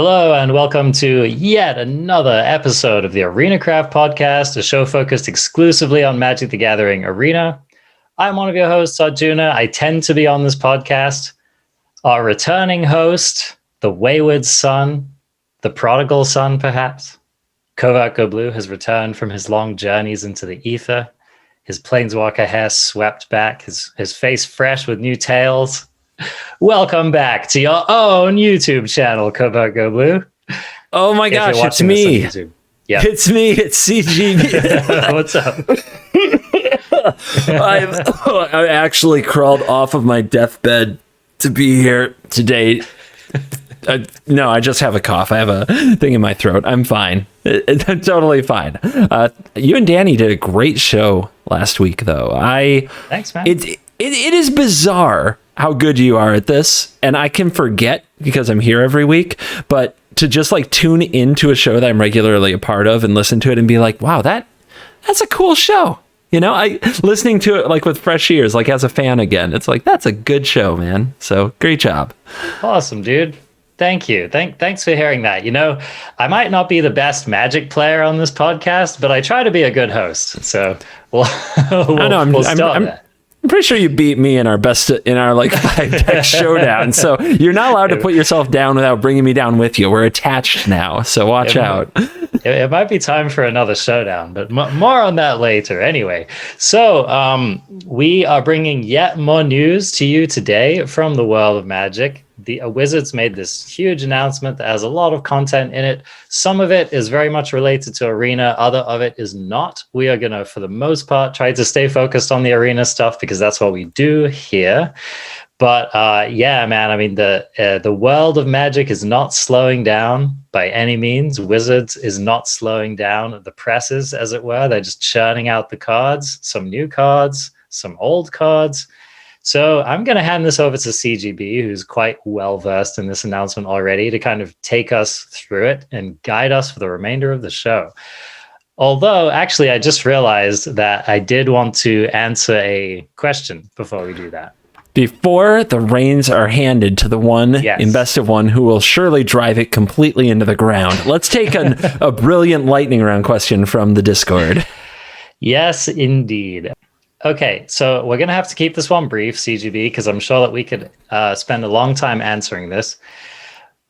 Hello and welcome to yet another episode of the ArenaCraftPodcast, a show focused exclusively on Magic the Gathering Arena. I'm one of your hosts, Arjuna. I tend to be on this podcast. Our returning host, the wayward son, the prodigal son perhaps, Covert Go Blue has returned from his long journeys into the ether. His planeswalker hair swept back, his face fresh with new tails. Welcome back to your own YouTube channel, Covert Go Blue. Oh my gosh, it's me. Yeah. It's me. It's CGB. What's up? I actually crawled off of my deathbed to be here today. No, I just have a cough. I have a thing in my throat. I'm fine. I'm totally fine. You and Danny did a great show last week, though. Thanks, man. It is bizarre how good you are at this, and I can forget because I'm here every week, but to just like tune into a show that I'm regularly a part of and listen to it and be like, wow, that's a cool show. You know, listening to it like with fresh ears, like as a fan again, it's like, that's a good show, man. So great job. Awesome, dude. Thank you. Thanks for hearing that. You know, I might not be the best Magic player on this podcast, but I try to be a good host. So we'll start there. I'm pretty sure you beat me in our like 5-deck showdown. So you're not allowed to put yourself down without bringing me down with you. We're attached now, so watch out. It might be time for another showdown, but more on that later. Anyway, so we are bringing yet more news to you today from the world of Magic. The Wizards made this huge announcement that has a lot of content in it. Some of it is very much related to Arena. Other of it is not. We are going to, for the most part, try to stay focused on the Arena stuff because that's what we do here. But yeah, man, I mean, the world of Magic is not slowing down by any means. Wizards is not slowing down the presses, as it were. They're just churning out the cards, some new cards, some old cards. So I'm going to hand this over to CGB, who's quite well-versed in this announcement already, to kind of take us through it and guide us for the remainder of the show. Although, actually, I just realized that I did want to answer a question before we do that. Before the reins are handed to the one in Best of One who will surely drive it completely into the ground, let's take a brilliant lightning round question from the Discord. Yes, indeed. Okay, so we're going to have to keep this one brief, CGB, because I'm sure that we could spend a long time answering this.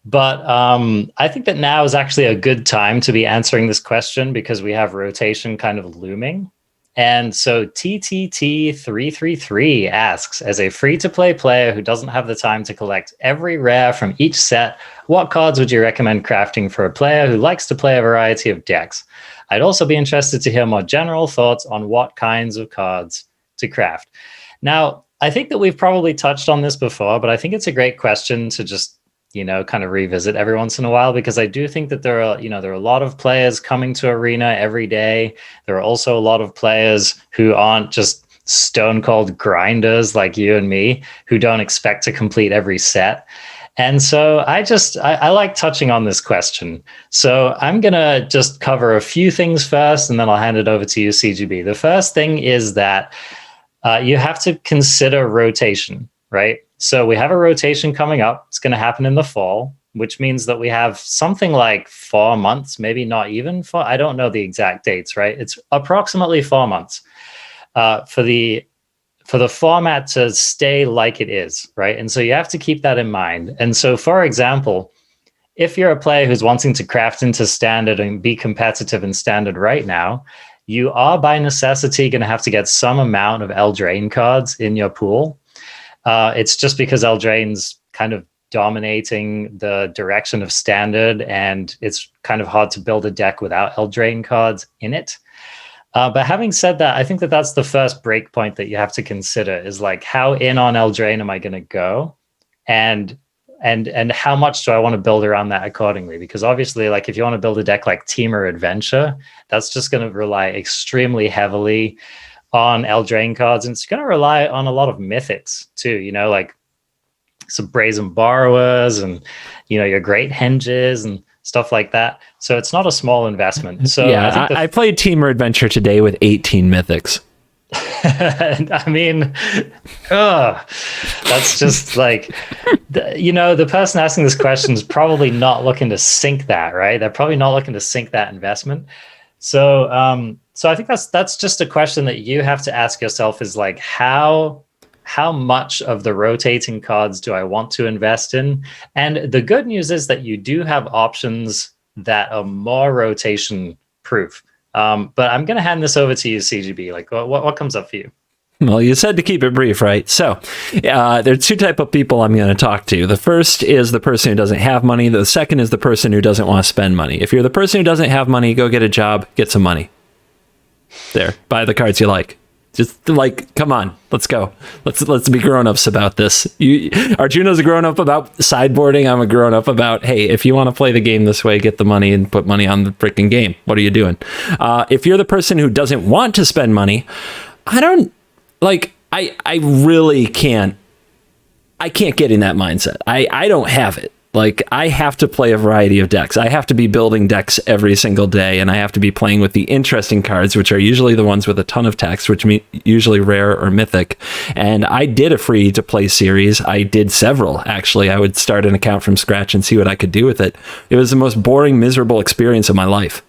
But I think that now is actually a good time to be answering this question because we have rotation kind of looming. And so TTT333 asks, as a free-to-play player who doesn't have the time to collect every rare from each set, what cards would you recommend crafting for a player who likes to play a variety of decks? I'd also be interested to hear more general thoughts on what kinds of cards to craft. Now, I think that we've probably touched on this before, but I think it's a great question to just, you know, kind of revisit every once in a while, because I do think that there are a lot of players coming to Arena every day. There are also a lot of players who aren't just stone cold grinders like you and me, who don't expect to complete every set. And so I like touching on this question. So I'm going to just cover a few things first, and then I'll hand it over to you, CGB. The first thing is that you have to consider rotation, right? So we have a rotation coming up. It's going to happen in the fall, which means that we have something like 4 months, maybe not even 4. I don't know the exact dates, right? It's approximately 4 months for the format to stay like it is, right? And so you have to keep that in mind. And so, for example, if you're a player who's wanting to craft into Standard and be competitive in Standard right now, you are by necessity going to have to get some amount of Eldraine cards in your pool. It's just because Eldraine's kind of dominating the direction of Standard, and it's kind of hard to build a deck without Eldraine cards in it. But having said that, I think that that's the first break point that you have to consider is like, how in on Eldraine am I going to go? And how much do I want to build around that accordingly? Because obviously, like if you want to build a deck like Team or Adventure, that's just going to rely extremely heavily on Eldraine cards. And it's going to rely on a lot of mythics too, you know, like some Brazen Borrowers and, you know, your Great Henges and stuff like that. So it's not a small investment. So yeah, I played Team or Adventure today with 18 mythics. I mean, ugh, that's just like, the person asking this question is probably not looking to sink that, right? They're probably not looking to sink that investment. So I think that's just a question that you have to ask yourself is like, how much of the rotating cards do I want to invest in? And the good news is that you do have options that are more rotation proof. But I'm going to hand this over to you, CGB. Like, what comes up for you? Well, you said to keep it brief, right? So there are two types of people I'm going to talk to. The first is the person who doesn't have money. The second is the person who doesn't want to spend money. If you're the person who doesn't have money, go get a job, get some money. There, buy the cards you like. Just like, come on, let's go. Let's be grown-ups about this. Arjuno's a grown-up about sideboarding. I'm a grown-up about, hey, if you want to play the game this way, get the money and put money on the freaking game. What are you doing? If you're the person who doesn't want to spend money, I really can't. I can't get in that mindset. I don't have it. Like, I have to play a variety of decks. I have to be building decks every single day, and I have to be playing with the interesting cards, which are usually the ones with a ton of text, which mean usually rare or mythic. And I did a free-to-play series. I did several, actually. I would start an account from scratch and see what I could do with it. It was the most boring, miserable experience of my life.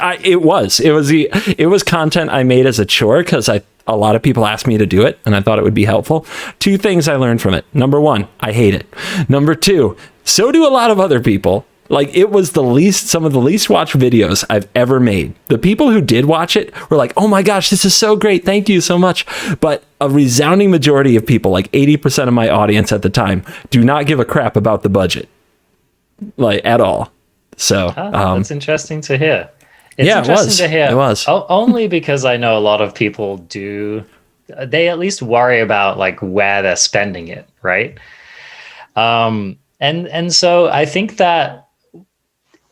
It was content I made as a chore because a lot of people asked me to do it, and I thought it would be helpful. Two things I learned from it. Number one, I hate it. Number two, so do a lot of other people. Like, it was some of the least watched videos I've ever made. The people who did watch it were like, oh my gosh, this is so great. Thank you so much. But a resounding majority of people, like 80% of my audience at the time, do not give a crap about the budget. Like, at all. So that's interesting to hear. It's interesting to hear. It was. Only because I know a lot of people they at least worry about like where they're spending it, right? And so I think that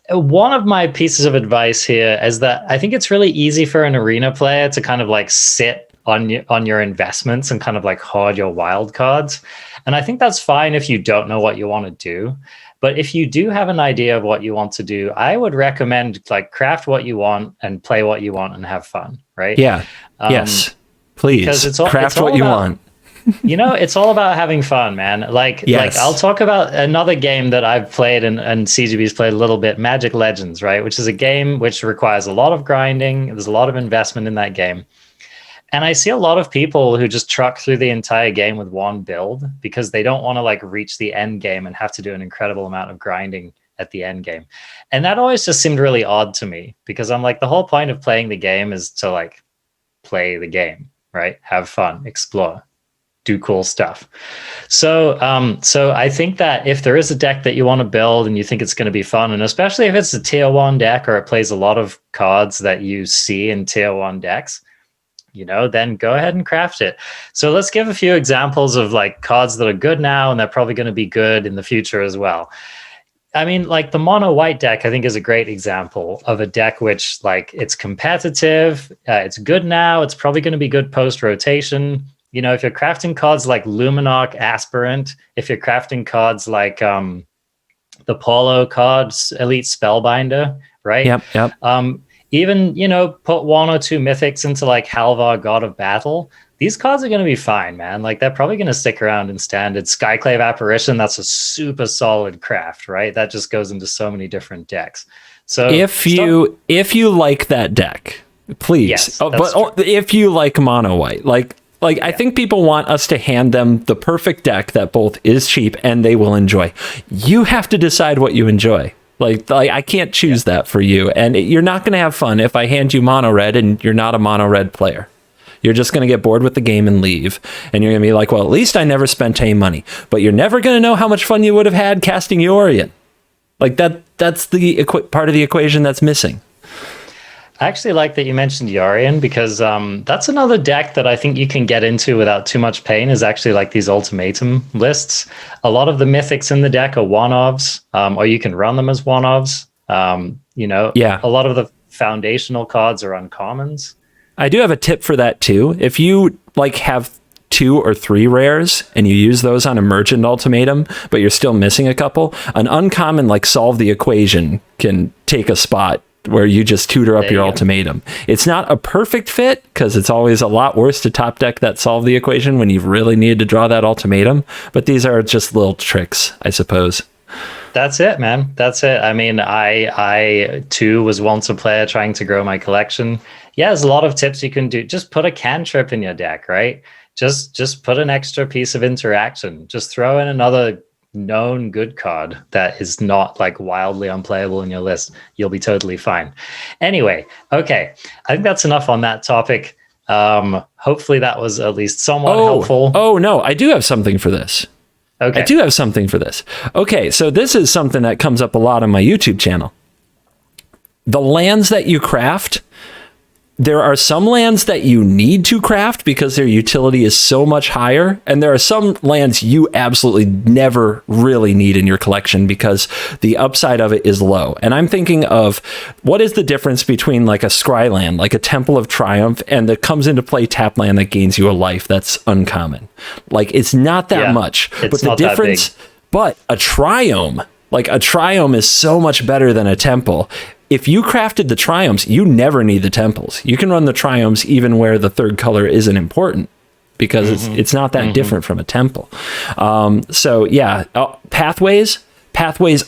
one of my pieces of advice here is that I think it's really easy for an arena player to kind of like sit on your investments and kind of like hoard your wild cards. And I think that's fine if you don't know what you want to do. But if you do have an idea of what you want to do, I would recommend like craft what you want and play what you want and have fun, right? Yeah. Yes. Please. Because craft what you want. It's all about having fun, man. Like I'll talk about another game that I've played and CGB's played a little bit, Magic Legends, right? Which is a game which requires a lot of grinding. There's a lot of investment in that game. And I see a lot of people who just truck through the entire game with one build because they don't want to like reach the end game and have to do an incredible amount of grinding at the end game. And that always just seemed really odd to me because I'm like, the whole point of playing the game is to like play the game, right? Have fun, explore, do cool stuff. So I think that if there is a deck that you want to build and you think it's going to be fun, and especially if it's a tier 1 deck or it plays a lot of cards that you see in tier 1 decks, then go ahead and craft it. So let's give a few examples of like cards that are good now and they're probably going to be good in the future as well. I mean, like the mono white deck, I think is a great example of a deck which like it's competitive. It's good now. It's probably going to be good post rotation. If you're crafting cards like Luminarch Aspirant, if you're crafting cards like the Polo cards, Elite Spellbinder, right? Yep. Even, put 1 or 2 mythics into like Halvar, God of Battle. These cards are going to be fine, man. Like they're probably going to stick around in standard. Skyclave Apparition, that's a super solid craft, right? That just goes into so many different decks. So if you like that deck, please. Yes, if you like mono white, I think people want us to hand them the perfect deck that both is cheap and they will enjoy. You have to decide what you enjoy. Like I can't choose that for you. And you're not going to have fun if I hand you mono red and you're not a mono red player. You're just going to get bored with the game and leave. And you're going to be like, well, at least I never spent any money. But you're never going to know how much fun you would have had casting Yorion. Like that's the part of the equation that's missing. I actually like that you mentioned Yorion because that's another deck that I think you can get into without too much pain is actually like these ultimatum lists. A lot of the mythics in the deck are one-ofs, or you can run them as one-ofs. A lot of the foundational cards are uncommons. I do have a tip for that too. If you like have 2 or 3 rares and you use those on a merchant ultimatum, but you're still missing a couple, an uncommon like Solve the Equation can take a spot where you just tutor up There your you go. ultimatum. It's not a perfect fit because it's always a lot worse to top deck that solve the equation when you've really needed to draw that ultimatum. But these are just little tricks, I suppose. That's it, man. That's it. I mean, I too was once a player trying to grow my collection. Yeah, there's a lot of tips you can do. Just put a cantrip in your deck, right? Just put an extra piece of interaction. Just throw in another known good card that is not like wildly unplayable in your list. You'll be totally fine. Anyway, okay. I think that's enough on that topic. Hopefully that was at least somewhat helpful. Oh no, I do have something for this. Okay. I do have something for this. Okay, so this is something that comes up a lot on my YouTube channel. The lands that you craft, there are some lands that you need to craft because their utility is so much higher, and there are some lands you absolutely never really need in your collection because the upside of it is low. And I'm thinking of what is the difference between like a scry land, like a Temple of Triumph, and that comes into play tap land that gains you a life that's uncommon. Like it's not that much, but the difference, but a Triome, like a Triome is so much better than a Temple. If you crafted the Triomes, you never need the Temples. You can run the Triomes even where the third color isn't important because it's not that different from a Temple. So yeah, Pathways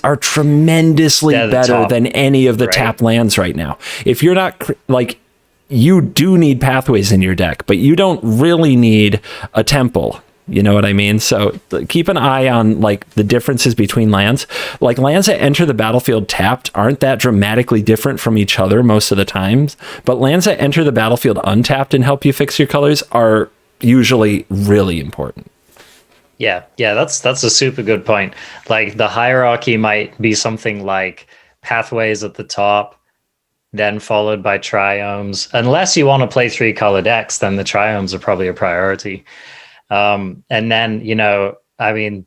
are tremendously better than any of the tap lands right now. If you're not like, you do need Pathways in your deck, but you don't really need a Temple. You know what I mean? So keep an eye on like the differences between lands. Like lands that enter the battlefield tapped aren't that dramatically different from each other most of the times, but lands that enter the battlefield untapped and help you fix your colors are usually really important. Yeah, that's a super good point. Like the hierarchy might be something like Pathways at the top, then followed by Triomes. Unless you want to play 3-color decks, then the Triomes are probably a priority. And then, you know, I mean,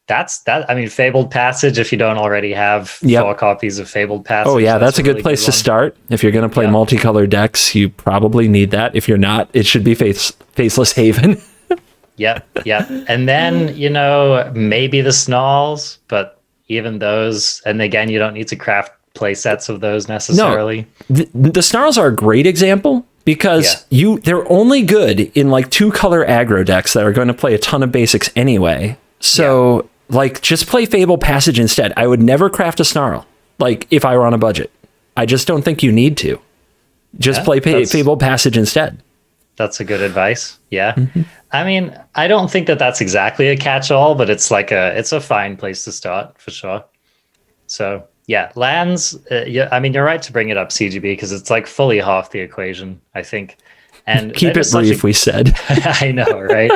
Fabled Passage, if you don't already have 4 copies of Fabled Passage. Oh, yeah, that's a good place to start. If you're going to play multicolor decks, you probably need that. If you're not, it should be Faceless Haven. Yep. And then, you know, maybe the Snarls, but even those, and again, you don't need to craft play sets of those necessarily. No, the Snarls are a great example. Because they're only good in like 2-color aggro decks that are going to play a ton of basics anyway. So like just play Fabled Passage instead. I would never craft a Snarl, like if I were on a budget. I just don't think you need to. Just play Fabled Passage instead. That's a good advice. Yeah. I mean, I don't think that that's exactly a catch-all, but it's like it's a fine place to start for sure. So yeah, lands. I mean, you're right to bring it up, CGB, because it's like fully half the equation, I think. And keep it brief, we said. I know, right?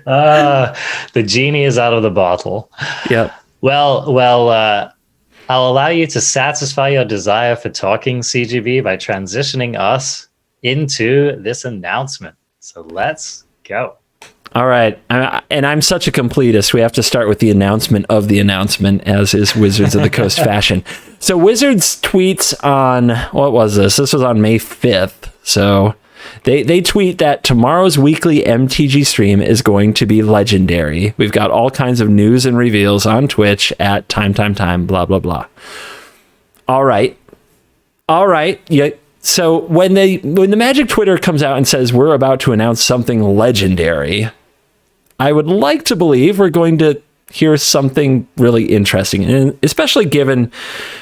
The genie is out of the bottle. Yeah. Well, I'll allow you to satisfy your desire for talking, CGB, by transitioning us into this announcement. So let's go. All right. And I'm such a completist. We have to start with the announcement of the announcement, as is Wizards of the Coast fashion. So Wizards tweets on, what was this? This was on May 5th. So they tweet that tomorrow's weekly MTG stream is going to be legendary. We've got all kinds of news and reveals on Twitch at time, blah, blah, blah. All right. Yeah. So when the Magic Twitter comes out and says we're about to announce something legendary, I would like to believe we're going to hear something really interesting, and especially given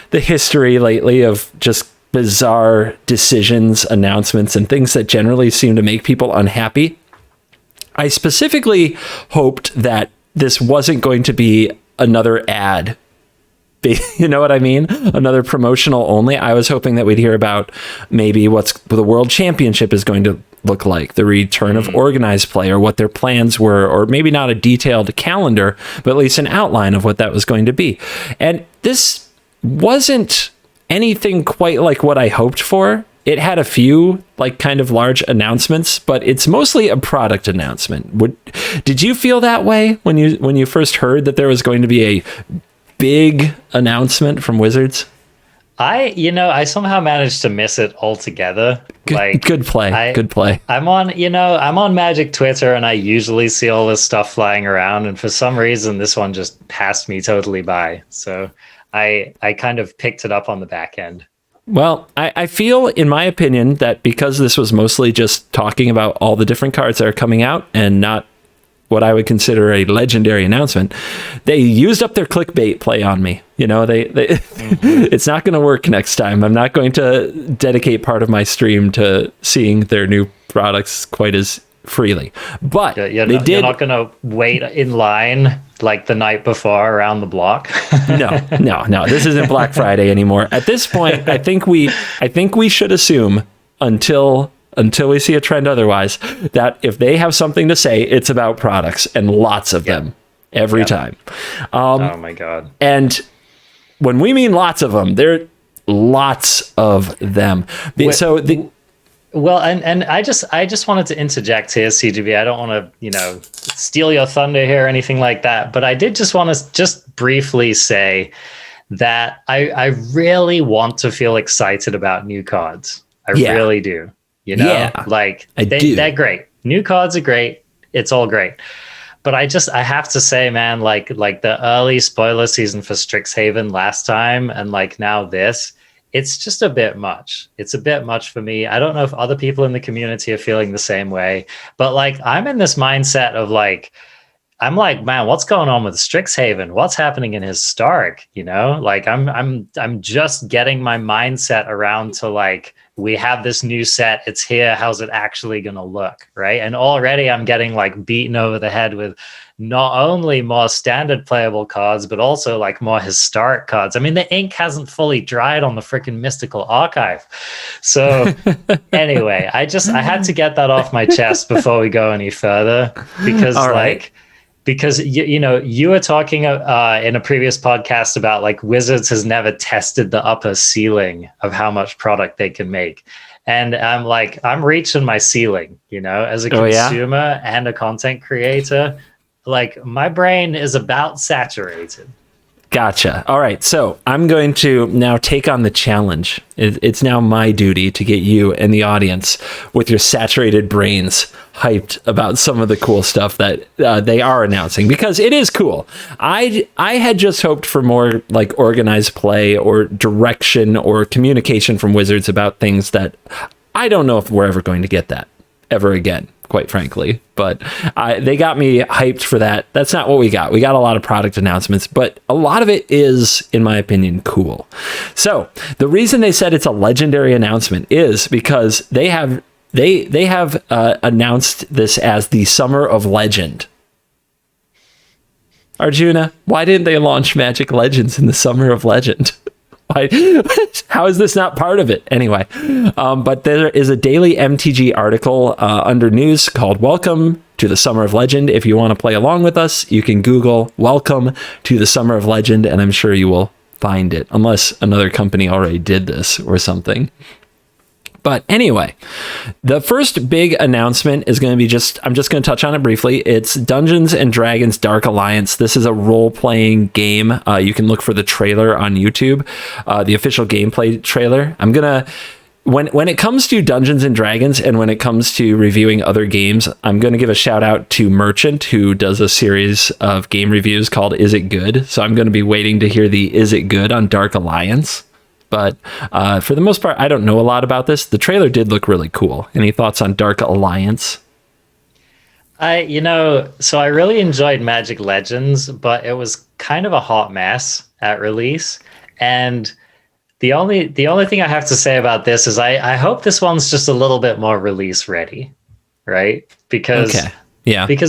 the history lately of just bizarre decisions, announcements, and things that generally seem to make people unhappy. I specifically hoped that this wasn't going to be another ad. You know what I mean? Another promotional only. I was hoping that we'd hear about maybe what the World Championship is going to look like, the return of organized play, or what their plans were, or maybe not a detailed calendar, but at least an outline of what that was going to be. And this wasn't anything quite like what I hoped for. It had a few like kind of large announcements, but it's mostly a product announcement. Did you feel that way when you first heard that there was going to be a big announcement from Wizards? I somehow managed to miss it altogether. Good play. I'm on Magic Twitter, and I usually see all this stuff flying around, and for some reason this one just passed me totally by. So I kind of picked it up on the back end. Well, I feel, in my opinion, that because this was mostly just talking about all the different cards that are coming out and not what I would consider a legendary announcement, they used up their clickbait play on me. You know, they it's not going to work next time. I'm not going to dedicate part of my stream to seeing their new products quite as freely. But you're not going to wait in line like the night before around the block. No. This isn't Black Friday anymore. At this point, I think we should assume until we see a trend otherwise, that if they have something to say, it's about products, and lots of them every time. Oh my God. And when we mean lots of them, there are lots of them. Well, and I just wanted to interject here, CGB. I don't want to, steal your thunder here or anything like that, but I did just want to just briefly say that I really want to feel excited about new cards. I really do. They're great. New cards are great. It's all great. But I have to say, man, like the early spoiler season for Strixhaven last time and like now this, it's just a bit much. It's a bit much for me. I don't know if other people in the community are feeling the same way, but like I'm in this mindset of like, I'm like, man, what's going on with Strixhaven? What's happening in Historic? Like I'm just getting my mindset around to like, we have this new set. It's here. How's it actually going to look? Right. And already I'm getting like beaten over the head with not only more standard playable cards, but also like more historic cards. I mean, the ink hasn't fully dried on the freaking Mystical Archive. So anyway, I had to get that off my chest before we go any further because you were talking in a previous podcast about like Wizards has never tested the upper ceiling of how much product they can make. And I'm like, I'm reaching my ceiling, as a consumer and a content creator, like my brain is about saturated. Gotcha. All right. So I'm going to now take on the challenge. It's now my duty to get you and the audience with your saturated brains hyped about some of the cool stuff that they are announcing, because it is cool. I had just hoped for more like organized play or direction or communication from Wizards about things that I don't know if we're ever going to get that ever again, quite frankly. But they got me hyped for that. That's not what we got. We got a lot of product announcements, but a lot of it is, in my opinion, cool. So the reason they said it's a legendary announcement is because they have announced this as the Summer of Legend. Arjuna, why didn't they launch Magic Legends in the Summer of Legend? How is this not part of it? Anyway, but there is a daily MTG article under news called Welcome to the Summer of Legend. If you want to play along with us, you can Google Welcome to the Summer of Legend, and I'm sure you will find it, unless another company already did this or something. But anyway, the first big announcement is going to be I'm just going to touch on it briefly. It's Dungeons and Dragons Dark Alliance. This is a role-playing game. You can look for the trailer on YouTube, the official gameplay trailer. I'm going to, when it comes to Dungeons and Dragons and when it comes to reviewing other games, I'm going to give a shout out to Merchant, who does a series of game reviews called Is It Good? So I'm going to be waiting to hear the Is It Good on Dark Alliance. But for the most part, I don't know a lot about this. The trailer did look really cool. Any thoughts on Dark Alliance? So I really enjoyed Magic Legends, but it was kind of a hot mess at release. And the only thing I have to say about this is I hope this one's just a little bit more release ready, right? Because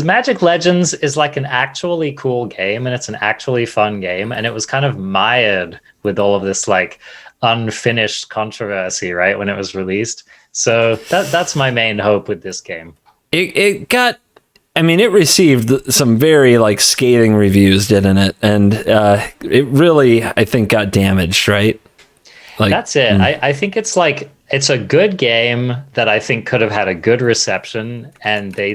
Magic Legends is like an actually cool game, and it's an actually fun game, and it was kind of mired with all of this like unfinished controversy, right, when it was released. So that's my main hope with this game. It received some very like scathing reviews, didn't it? And it really, I think, got damaged, right? Like, that's it. I think it's a good game that I think could have had a good reception, and they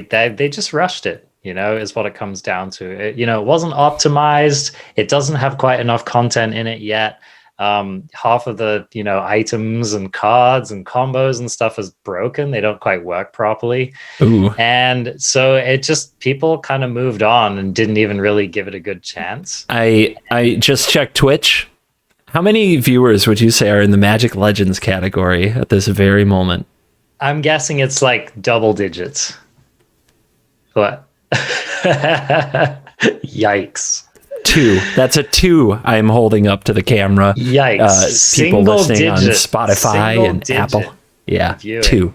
just rushed it, is what it comes down to. It wasn't optimized. It doesn't have quite enough content in it yet. Half of the items and cards and combos and stuff is broken. They don't quite work properly. Ooh. And so it just, people kind of moved on and didn't even really give it a good chance. I just checked Twitch. How many viewers would you say are in the Magic Legends category at this very moment? I'm guessing it's like double digits. What? Yikes. 2. That's a 2 I'm holding up to the camera. Yikes. People Single listening digit. on Spotify Single and digit Apple. Yeah, viewing.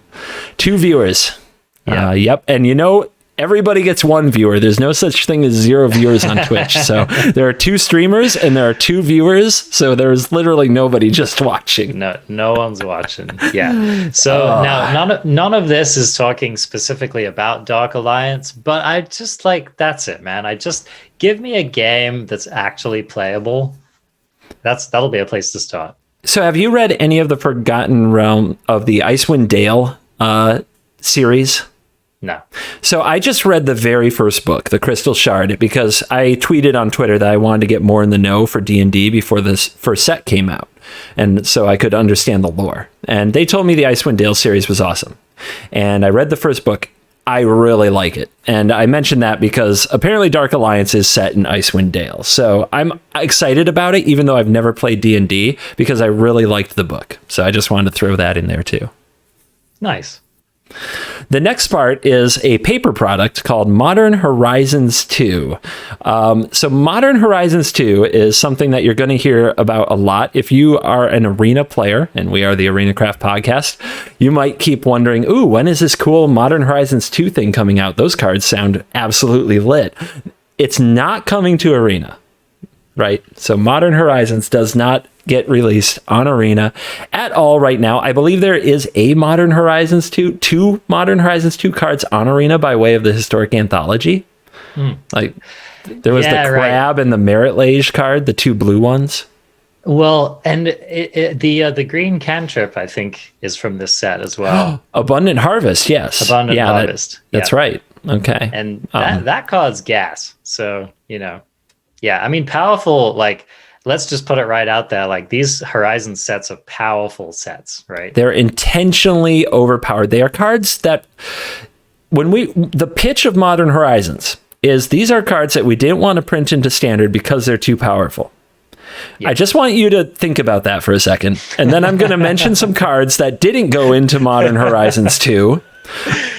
2 viewers. Yeah. Yep. And you know, everybody gets 1 viewer. There's no such thing as 0 viewers on Twitch. So there are 2 streamers and there are 2 viewers. So there's literally nobody just watching. No one's watching. Yeah. So now none of this is talking specifically about Dark Alliance, but I just like, that's it, man. I just give me a game that's actually playable. That'll be a place to start. So have you read any of the Forgotten Realm of the Icewind Dale series? No. So I just read the very first book, The Crystal Shard, because I tweeted on Twitter that I wanted to get more in the know for D&D before this first set came out. And so I could understand the lore. And they told me the Icewind Dale series was awesome. And I read the first book. I really like it. And I mentioned that because apparently Dark Alliance is set in Icewind Dale. So I'm excited about it, even though I've never played D&D, because I really liked the book. So I just wanted to throw that in there too. Nice. The next part is a paper product called Modern Horizons 2. So Modern Horizons 2 is something that you're going to hear about a lot. If you are an Arena player, and we are the ArenaCraft Podcast, you might keep wondering, ooh, when is this cool Modern Horizons 2 thing coming out? Those cards sound absolutely lit. It's not coming to Arena, right? So Modern Horizons does not get released on Arena at all right now. I believe there is a Modern Horizons 2 Modern Horizons 2 cards on Arena by way of the Historic Anthology. Like there was the Crab and the Merit Lage card, the 2 blue ones. Well, and the green cantrip, I think, is from this set as well. Abundant Harvest, yes. Abundant Harvest. That's right. Okay. And that card's gas. So, yeah, I mean, powerful, like, let's just put it right out there. Like, these Horizon sets are powerful sets, right? They're intentionally overpowered. They are cards that the pitch of Modern Horizons is these are cards that we didn't want to print into Standard because they're too powerful. Yeah. I just want you to think about that for a second. And then I'm going to mention some cards that didn't go into Modern Horizons 2.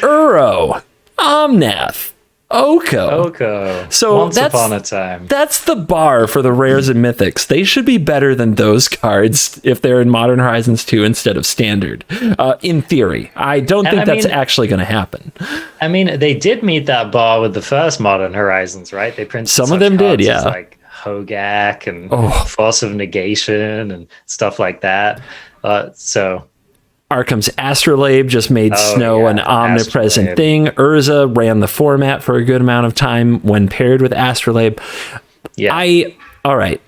Uro, Omnath, Oko. So Once upon a time. That's the bar for the rares and mythics. They should be better than those cards if they're in Modern Horizons 2 instead of Standard. In theory. I don't think that's actually going to happen. I mean, they did meet that bar with the first Modern Horizons, right? They printed some of them did, yeah. Like Hogak and Force of Negation and stuff like that. So Arkham's Astrolabe just made Snow an omnipresent thing. Urza ran the format for a good amount of time when paired with Astrolabe. Yeah. All right.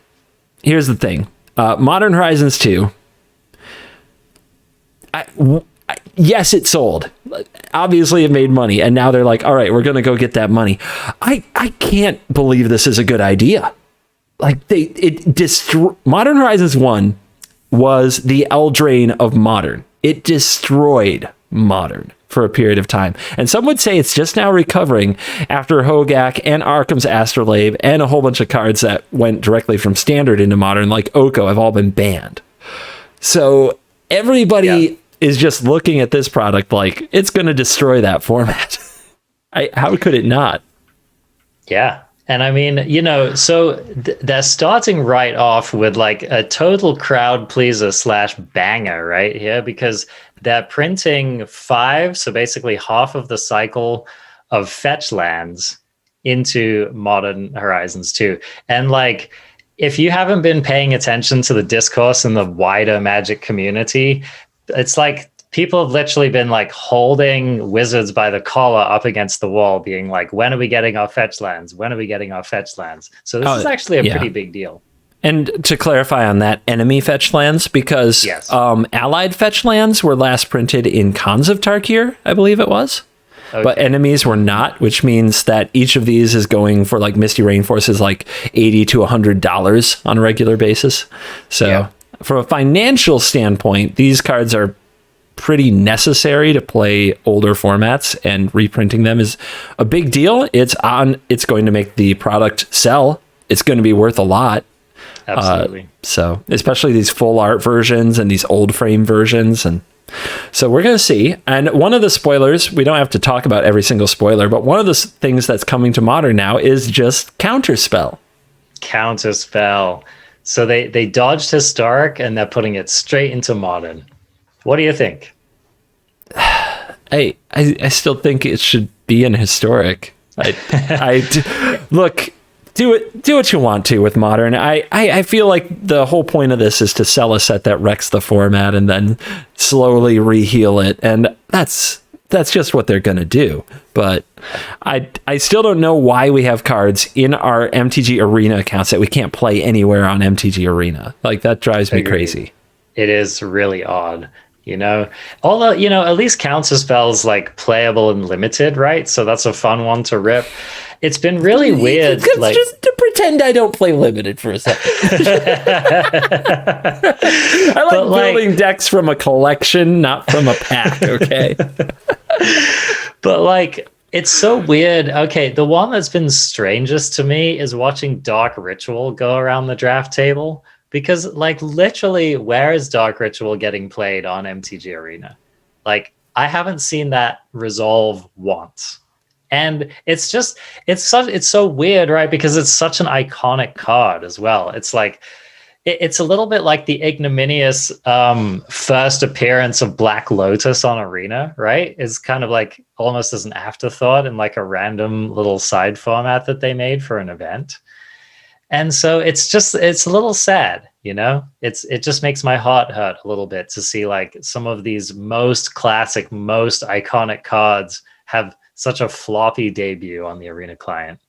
Here's the thing. Modern Horizons 2. Yes, it sold. Obviously, it made money. And now they're like, all right, we're going to go get that money. I can't believe this is a good idea. Like, Modern Horizons 1 was the Eldraine of Modern. It destroyed Modern for a period of time. And some would say it's just now recovering after Hogak and Arkham's Astrolabe and a whole bunch of cards that went directly from Standard into Modern, like Oko, have all been banned. So everybody is just looking at this product like it's going to destroy that format. How could it not? Yeah. And I mean, so they're starting right off with like a total crowd pleaser / banger right here, because they're printing 5, so basically half of the cycle of fetch lands into Modern Horizons 2. And like, if you haven't been paying attention to the discourse in the wider Magic community, it's like people have literally been like holding Wizards by the collar up against the wall, being like, when are we getting our fetch lands? When are we getting our fetch lands? So this is actually a pretty big deal. And to clarify on that, enemy fetch lands, because allied fetch lands were last printed in Khans of Tarkir, I believe it was. Okay. But enemies were not, which means that each of these is going for like Misty Rainforest is like $80 to $100 on a regular basis. So from a financial standpoint, these cards are pretty necessary to play older formats, and reprinting them is a big deal. It's going to make the product sell. It's going to be worth a lot. Absolutely. So especially these full art versions and these old frame versions. And so we're going to see. And one of the spoilers, we don't have to talk about every single spoiler, but one of the things that's coming to Modern now is just Counterspell. Counterspell. So they dodged Historic and they're putting it straight into Modern. What do you think? I still think it should be in Historic. Look, do what you want to with Modern. I feel like the whole point of this is to sell a set that wrecks the format and then slowly reheal it, and that's just what they're gonna do. But I still don't know why we have cards in our MTG Arena accounts that we can't play anywhere on MTG Arena. Like, that drives me crazy. It is really odd. Although, at least Counterspell's like playable and limited, right? So that's a fun one to rip. It's been really weird. Like, just to pretend I don't play limited for a second. I like building decks from a collection, not from a pack, okay? But like, it's so weird. Okay, the one that's been strangest to me is watching Dark Ritual go around the draft table. Because, like, literally, where is Dark Ritual getting played on MTG Arena? Like, I haven't seen that resolve once. And it's so weird, right? Because it's such an iconic card as well. It's like, it's a little bit like the ignominious first appearance of Black Lotus on Arena, right? It's kind of like almost as an afterthought in like a random little side format that they made for an event. And so it's a little sad, it just makes my heart hurt a little bit to see like some of these most classic, most iconic cards have such a floppy debut on the Arena client.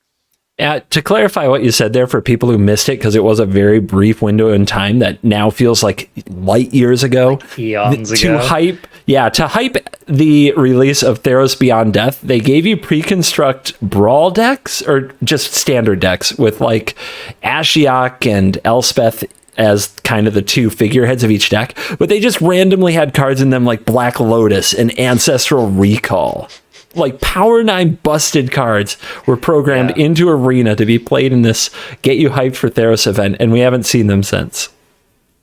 To clarify what you said there for people who missed it, because it was a very brief window in time that now feels like light years ago. Like eons ago. To hype the release of Theros Beyond Death, they gave you pre-construct brawl decks, or just standard decks, with like Ashiok and Elspeth as kind of the two figureheads of each deck, but they just randomly had cards in them like Black Lotus and Ancestral Recall. Like Power 9 busted cards were programmed into Arena to be played in this Get You Hyped for Theros event, and we haven't seen them since.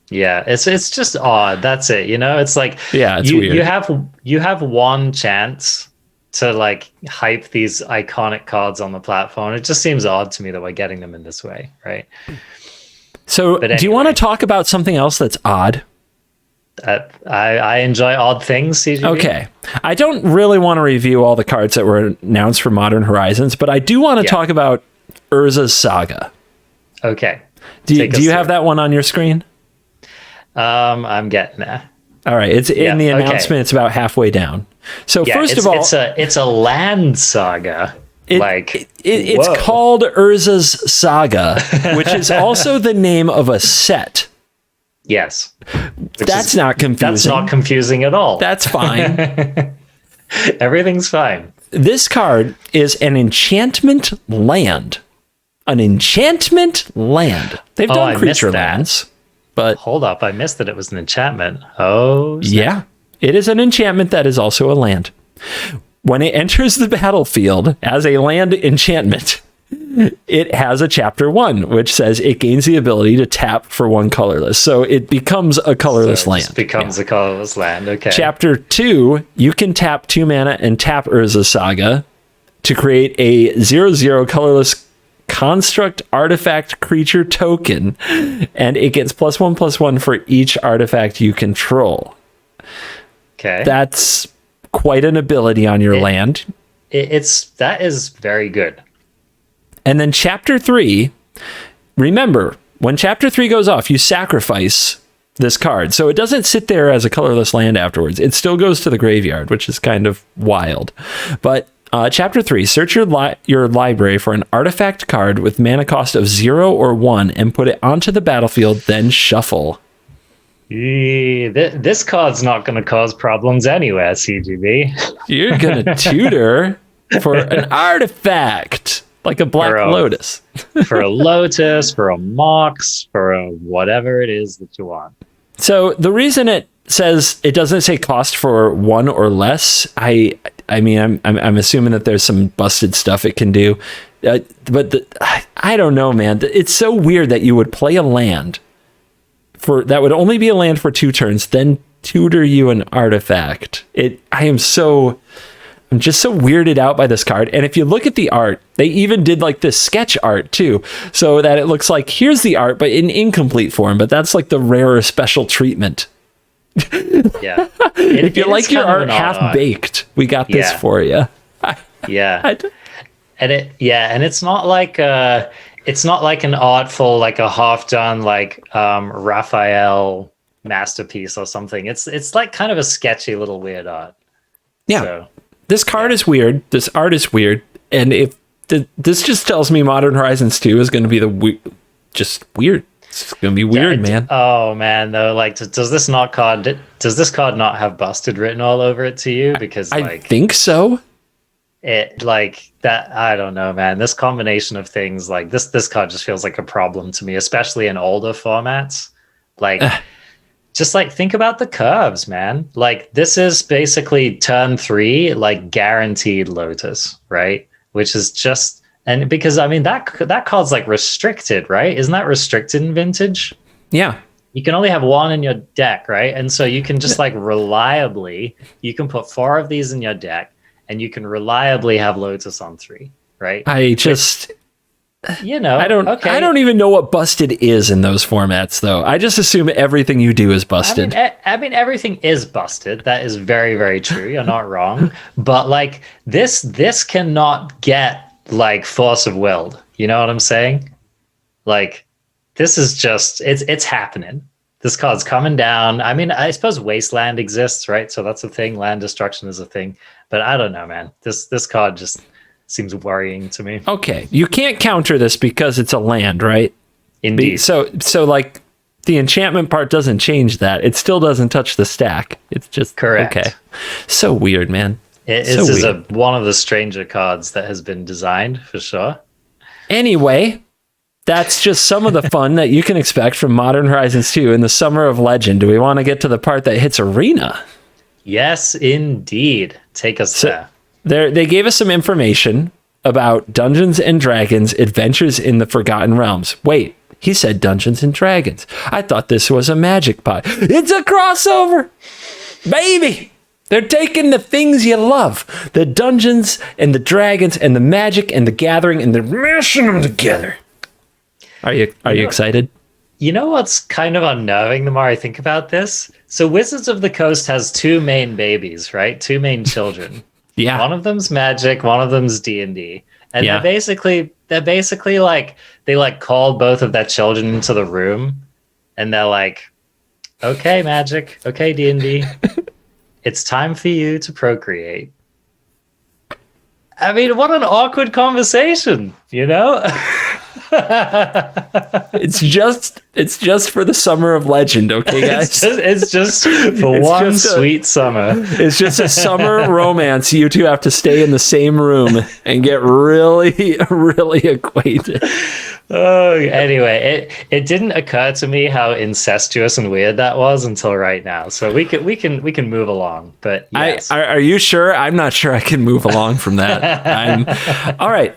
Yeah, it's just odd. That's it. It's like, it's weird. You have one chance to like hype these iconic cards on the platform. It just seems odd to me that we're getting them in this way, right? So, do you want to talk about something else that's odd? I enjoy odd things, CGB. Okay. I don't really want to review all the cards that were announced for Modern Horizons, but I do want to talk about Urzas Saga. Okay. Do you have that one on your screen? I'm getting there. All right. It's in the announcement. Okay. It's about halfway down. So first of all, it's a land saga. It's called Urzas Saga, which is also the name of a set. Yes. That's not confusing. That's not confusing at all. That's fine. Everything's fine. This card is an enchantment land. An enchantment land. They've done creature lands. But hold up, I missed that it was an enchantment. Oh, snap. Yeah. It is an enchantment that is also a land. When it enters the battlefield as a land enchantment, it has a chapter 1, which says it gains the ability to tap for 1 colorless. So it becomes a colorless land. It becomes a colorless land. Okay. Chapter 2, you can tap 2 mana and tap Urzas Saga to create a 0/0 colorless construct artifact creature token, and it gets +1/+1 for each artifact you control. Okay. That's quite an ability on your land. That is very good. And then chapter 3, remember, when chapter 3 goes off, you sacrifice this card. So it doesn't sit there as a colorless land afterwards. It still goes to the graveyard, which is kind of wild. But chapter 3, search your library for an artifact card with mana cost of 0 or 1 and put it onto the battlefield, then shuffle. This card's not going to cause problems anywhere, CGB. You're going to tutor for an artifact. Like a Black Lotus. For a Lotus, for a Mox, for a whatever it is that you want. So the reason it doesn't say cost for 1 or less, I mean, I'm assuming that there's some busted stuff it can do. I don't know, man. It's so weird that you would play a land that would only be a land for 2 turns, then tutor you an artifact. I'm just so weirded out by this card. And if you look at the art, they even did like this sketch art too, so that it looks like here's the art, but in incomplete form. But that's like the rarer special treatment. Yeah. If you like your art half baked, we got this for you. Yeah. And it's not like an artful, like a half done, like Raphael masterpiece or something. It's like kind of a sketchy little weird art. Yeah. So, this card is weird. This art is weird. And if this just tells me Modern Horizons 2 is going to be just weird. It's going to be weird, man. Oh man, though, like, does this card not have busted written all over it to you? Because I think so. It like that. I don't know, man. This combination of things, like this card just feels like a problem to me, especially in older formats. Like, just like think about the curves, man. Like this is basically turn 3, like guaranteed Lotus, right? Which is just, and because I mean that card's like restricted, right? Isn't that restricted in Vintage? Yeah. You can only have 1 in your deck, right? And so you can just like reliably, you can put 4 of these in your deck, and you can reliably have Lotus on 3, right? I just, I don't even know what busted is in those formats, though. I just assume everything you do is busted. I mean, everything is busted. That is very, very true. You're not wrong. But like this cannot get like force of willed. You know what I'm saying? Like this is just it's happening. This card's coming down. I mean, I suppose Wasteland exists, right? So that's a thing. Land destruction is a thing. But I don't know, man. This card just seems worrying to me. Okay, you can't counter this because it's a land, right? Indeed. So like the enchantment part doesn't change that. It still doesn't touch the stack. It's just correct. Okay. So weird, man. This is one of the stranger cards that has been designed for sure. Anyway, that's just some of the fun that you can expect from Modern Horizons 2 in the Summer of Legend. Do we want to get to the part that hits Arena? Yes, indeed. Take us there. They gave us some information about Dungeons and Dragons Adventures in the Forgotten Realms. Wait, he said Dungeons and Dragons. I thought this was a Magic Pod. It's a crossover, baby. They're taking the things you love, the Dungeons and the Dragons and the Magic and the Gathering, and they're mashing them together. Are you excited? You know what's kind of unnerving the more I think about this? So Wizards of the Coast has 2 main babies, right? 2 main children. Yeah. One of them's Magic, one of them's D&D. And they're basically like, they like called both of their children into the room, and they're like, okay, Magic, okay, D&D, it's time for you to procreate. I mean, what an awkward conversation, you know? It's just for the Summer of Legend, okay, guys? It's just for sweet summer. It's just a summer romance. You two have to stay in the same room and get really, really acquainted. Oh, anyway, it didn't occur to me how incestuous and weird that was until right now. So we can move along. But yes. Are you sure? I'm not sure I can move along from that. All right.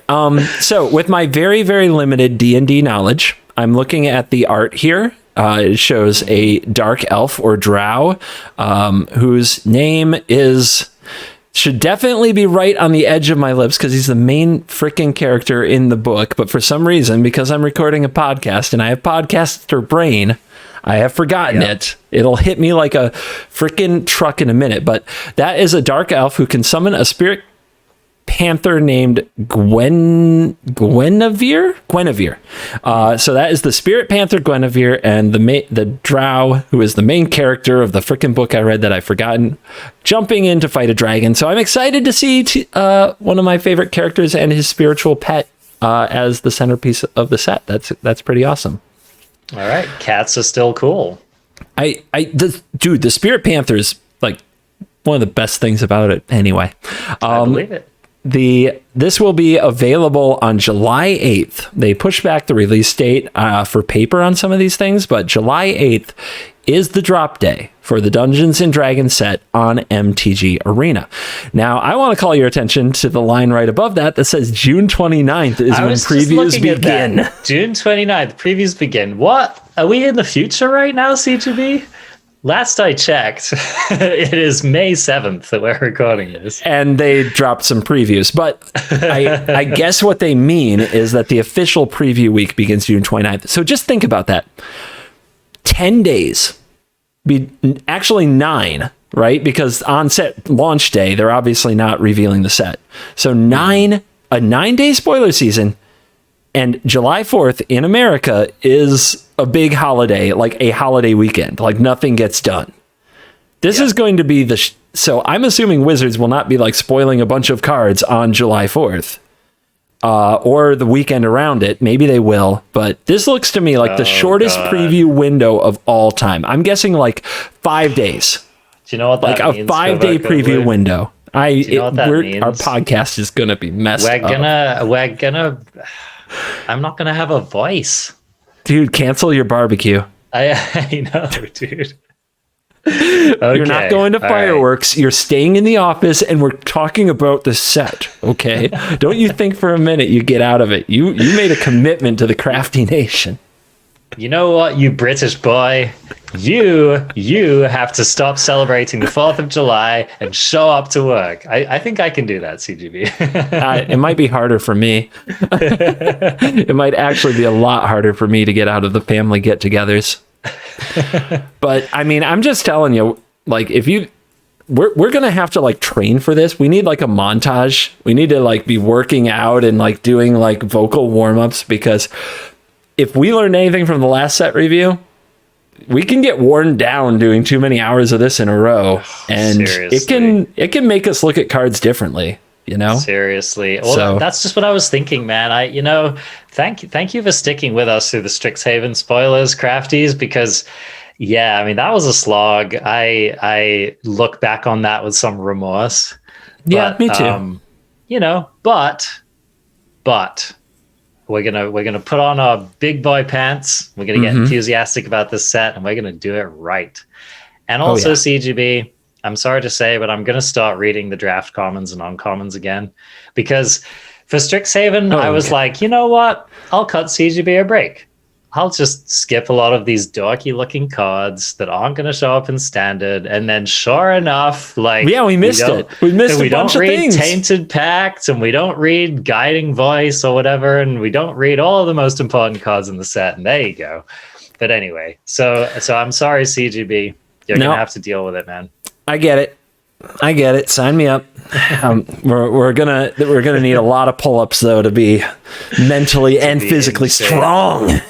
So with my very, very limited D&D knowledge, I'm looking at the art here. It shows a dark elf or drow, whose name should definitely be right on the edge of my lips because he's the main freaking character in the book. But for some reason, because I'm recording a podcast and I have podcaster brain, I have forgotten it. It'll hit me like a freaking truck in a minute. But that is a dark elf who can summon a spirit panther named Guinevere. So that is the spirit panther Guinevere, and the drow, who is the main character of the freaking book I read that I've forgotten, jumping in to fight a dragon. So I'm excited to see one of my favorite characters and his spiritual pet as the centerpiece of the set. That's pretty awesome. All right, cats are still cool. The spirit panther is like one of the best things about it. Anyway, I believe it. This will be available on July 8th. They pushed back the release date for paper on some of these things, but July 8th is the drop day for the Dungeons and Dragons set on MTG Arena. Now, I want to call your attention to the line right above that says June 29th is when previews begin. June 29th, previews begin. What? Are we in the future right now, CGB? Last I checked, it is May 7th that we're recording this. And they dropped some previews. But I guess what they mean is that the official preview week begins June 29th. So just think about that. 10 days. Actually 9, right? Because on set launch day, they're obviously not revealing the set. So a 9-day spoiler season. And July 4th in America is a big holiday, like a holiday weekend, like nothing gets done. This is going to be so I'm assuming Wizards will not be like spoiling a bunch of cards on July 4th or the weekend around it. Maybe they will, but this looks to me like the shortest preview window of all time. I'm guessing like 5 days. Do you know what that Like means? a 5-day preview window. Do you know what that means? Our podcast is going to be messed up. We're gonna I'm not going to have a voice. Dude, cancel your barbecue. I know, dude. Okay. You're not going to fireworks. Right. You're staying in the office, and we're talking about the set, okay? Don't you think for a minute you get out of it. You made a commitment to the Crafty Nation. You know what, you British boy? You have to stop celebrating the 4th of July and show up to work. I think I can do that, CGB. It might be harder for me. It might actually be a lot harder for me to get out of the family get-togethers. But, I mean, I'm just telling you, like, we're going to have to, like, train for this. We need, like, a montage. We need to, like, be working out and, like, doing, like, vocal warm-ups because if we learned anything from the last set review, we can get worn down doing too many hours of this in a row, and seriously. it can make us look at cards differently, you know? Seriously. Well, that's just what I was thinking, man. Thank you for sticking with us through the Strixhaven spoilers, Crafties, because yeah, I mean, that was a slog. I look back on that with some remorse. Yeah, me too. But we're gonna put on our big boy pants. We're gonna get enthusiastic about this set, and we're gonna do it right. And also, CGB, I'm sorry to say, but I'm gonna start reading the draft commons and uncommons again, because for Strixhaven, I was like, you know what? I'll cut CGB a break. I'll just skip a lot of these dorky looking cards that aren't going to show up in standard. And then sure enough, like, we missed it. We missed a bunch of things. We don't read Tainted Pact, and we don't read Guiding Voice or whatever. And we don't read all of the most important cards in the set. And there you go. But anyway, so I'm sorry, CGB. You're going to have to deal with it, man. I get it. Sign me up. We're gonna need a lot of pull-ups though to be mentally and physically strong.